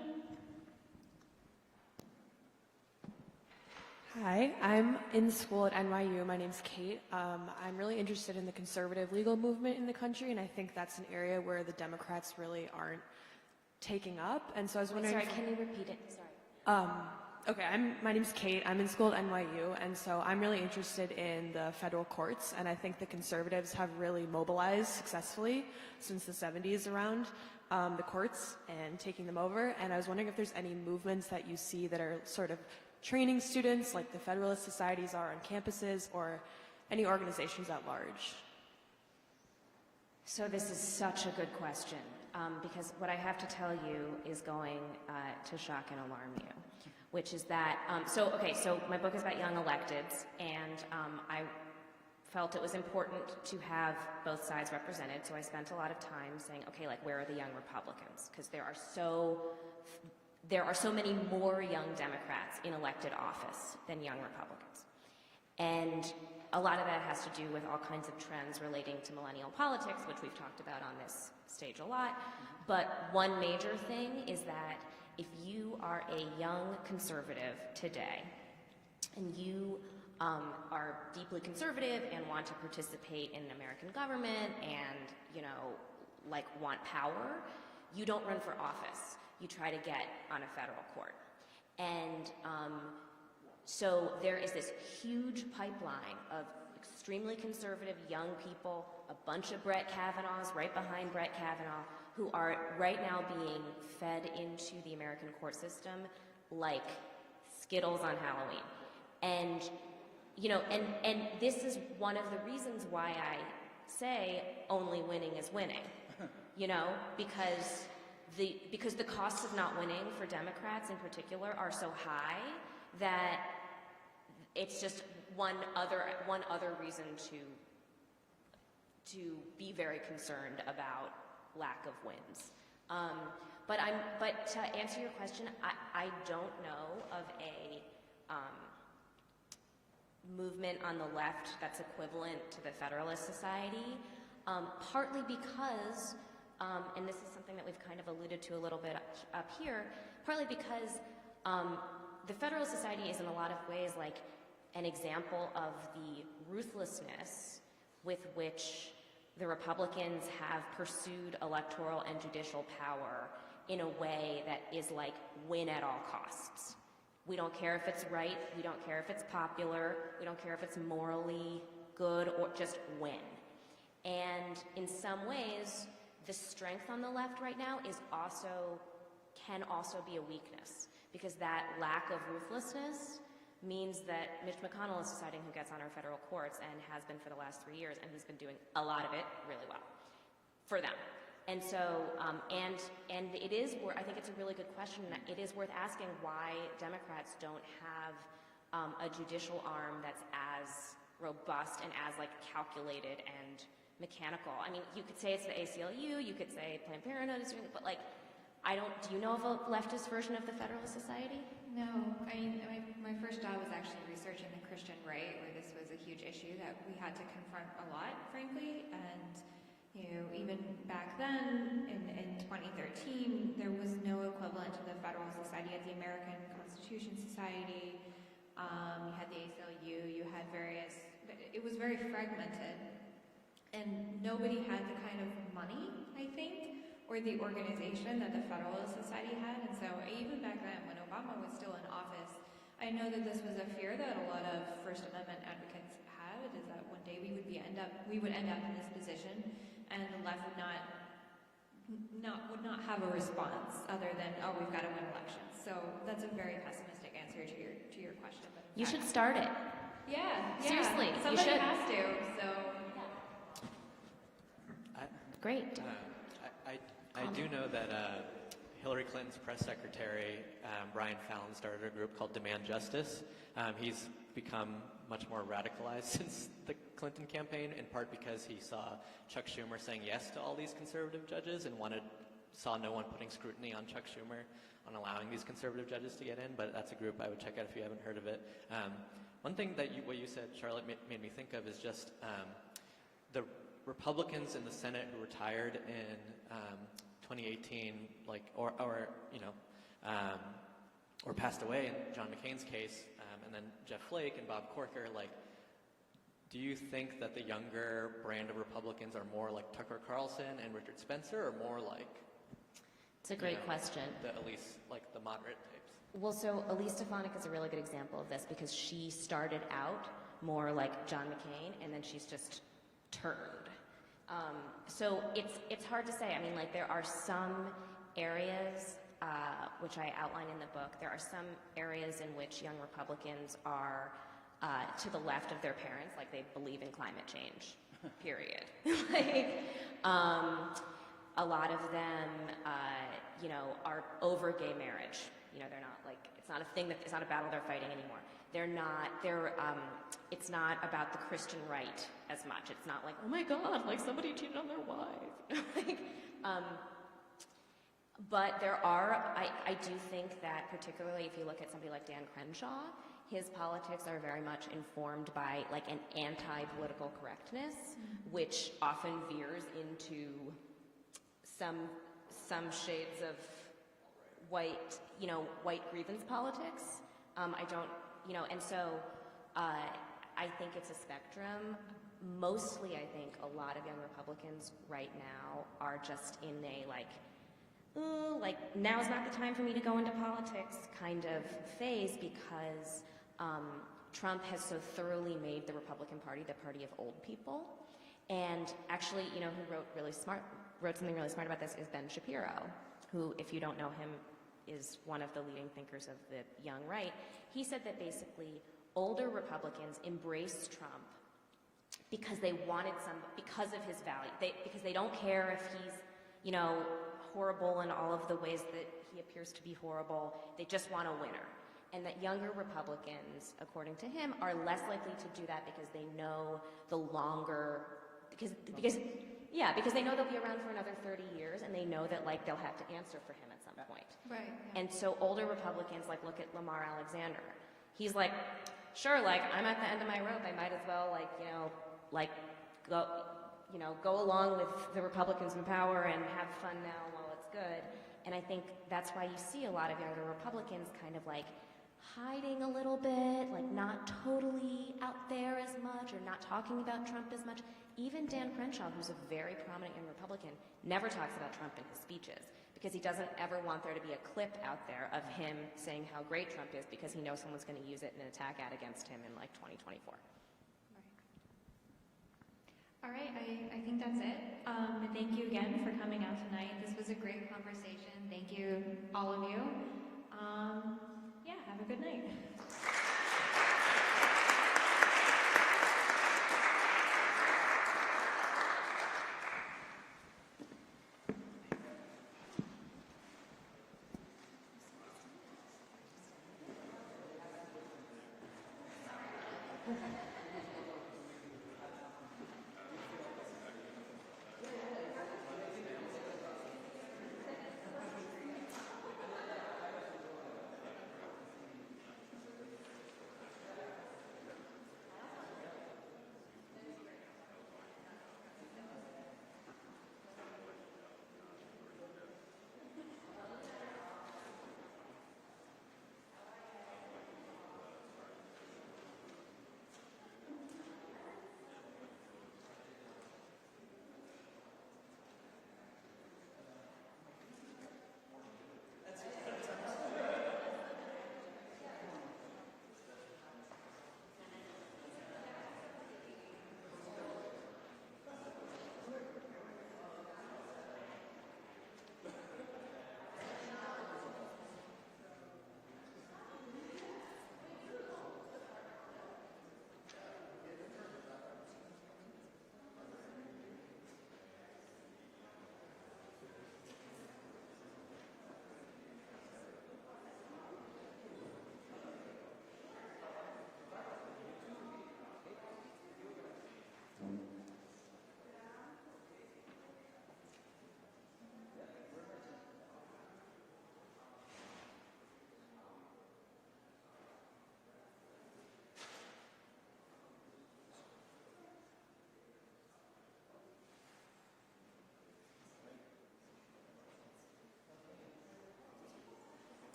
Hi, I'm in school at NYU. My name's Kate. I'm really interested in the conservative legal movement in the country, and I think that's an area where the Democrats really aren't taking up. And so I was wondering... Sorry, can you repeat it? Sorry. Okay, my name's Kate. I'm in school at NYU, and so I'm really interested in the federal courts, and I think the conservatives have really mobilized successfully since the 70s around the courts and taking them over. And I was wondering if there's any movements that you see that are sort of training students, like the Federalist Societies are on campuses, or any organizations at large. So this is such a good question, because what I have to tell you is going to shock and alarm you, which is that, so my book is about young electeds, and I felt it was important to have both sides represented, so I spent a lot of time saying, okay, like, where are the young Republicans? Because there are so many more young Democrats in elected office than young Republicans. And a lot of that has to do with all kinds of trends relating to millennial politics, which we've talked about on this stage a lot. But one major thing is that if you are a young conservative today and you are deeply conservative and want to participate in American government and, you know, like want power, you don't run for office. You try to get on a federal court. And so there is this huge pipeline of extremely conservative young people, a bunch of Brett Kavanaughs right behind Brett Kavanaugh, who are right now being fed into the American court system like Skittles on Halloween. And, you know, and this is one of the reasons why I say only winning is winning, you know, because the costs of not winning for Democrats in particular are so high that it's just one other reason to be very concerned about lack of wins. But to answer your question, I don't know of a movement on the left that's equivalent to the Federalist Society, partly because, and this is something that we've kind of alluded to a little bit up here, partly because the Federalist Society is in a lot of ways like an example of the ruthlessness with which the Republicans have pursued electoral and judicial power in a way that is like win at all costs. We don't care if it's right, we don't care if it's popular, we don't care if it's morally good, or just win. And in some ways, the strength on the left right now can also be a weakness, because that lack of ruthlessness means that Mitch McConnell is deciding who gets on our federal courts, and has been for the last 3 years, and he's been doing a lot of it really well for them. And so, and it is, I think it's a really good question. It is worth asking why Democrats don't have a judicial arm that's as robust and as like calculated and mechanical. I mean, you could say it's the ACLU, you could say Planned Parenthood is doing it, but like, do you know of a leftist version of the Federalist Society? No, I mean, my first job was actually researching the Christian right, where this was a huge issue that we had to confront a lot, frankly, and you know, even back then, in 2013, there was no equivalent to the Federalist Society. You had the American Constitution Society, you had the ACLU, you had various, it was very fragmented, and nobody had the kind of money, I think, or the organization that the Federalist Society had. And so even back then, when Obama was still in office, I know that this was a fear that a lot of First Amendment advocates had, is that one day we would end up in this position, and the left would not have a response other than, oh, we've got to win elections. So that's a very pessimistic answer to your question. But You should start it. Yeah, Seriously, you somebody should. has to. So Great. I do know that Hillary Clinton's press secretary, Brian Fallon, started a group called Demand Justice. He's become much more radicalized since the Clinton campaign, in part because he saw Chuck Schumer saying yes to all these conservative judges and saw no one putting scrutiny on Chuck Schumer on allowing these conservative judges to get in, but that's a group I would check out if you haven't heard of it. One thing that what you said, Charlotte, made me think of is just the Republicans in the Senate who retired in 2018, or passed away in John McCain's case, and then Jeff Flake and Bob Corker, do you think that the younger brand of Republicans are more like Tucker Carlson and Richard Spencer, or more like... It's a great question. At least like the moderate types? Well, so Elise Stefanik is a really good example of this, because she started out more like John McCain, and then she's just turned. So it's hard to say. I mean, there are some areas, which I outline in the book, there are some areas in which young Republicans are to the left of their parents, like they believe in climate change, period. A lot of them, are over gay marriage. They're not it's not a thing it's not a battle they're fighting anymore. It's not about the Christian right as much. It's not like, oh my God, somebody cheated on their wife. But there are, I do think that particularly if you look at somebody like Dan Crenshaw, his politics are very much informed by an anti-political correctness, which often veers into some shades of white grievance politics. And so I think it's a spectrum. Mostly, I think a lot of young Republicans right now are just in a like, ooh, like now's not the time for me to go into politics kind of phase because Trump has so thoroughly made the Republican Party the party of old people. And actually, you know, who wrote something really smart about this is Ben Shapiro, who, if you don't know him, is one of the leading thinkers of the young right. He said that basically older Republicans embraced Trump because they wanted because of his value, because they don't care if he's, you know, horrible in all of the ways that he appears to be horrible. They just want a winner. And that younger Republicans, according to him, are less likely to do that because they know the longer, because they know they'll be around for another 30 years, and they know that like they'll have to answer for him at some point. Right. And so older Republicans, like look at Lamar Alexander. He's like, sure, like I'm at the end of my rope. I might as well like, you know, like go along with the Republicans in power and have fun now while it's good. And I think that's why you see a lot of younger Republicans kind of like hiding a little bit, like not totally out there as much or not talking about Trump as much. Even Dan Crenshaw, who's a very prominent young Republican, never talks about Trump in his speeches because he doesn't ever want there to be a clip out there of him saying how great Trump is because he knows someone's going to use it in an attack ad against him in like 2024. All right, I think that's it. Thank you again for coming out tonight. This was a great conversation. Thank you, all of you. Yeah, have a good night.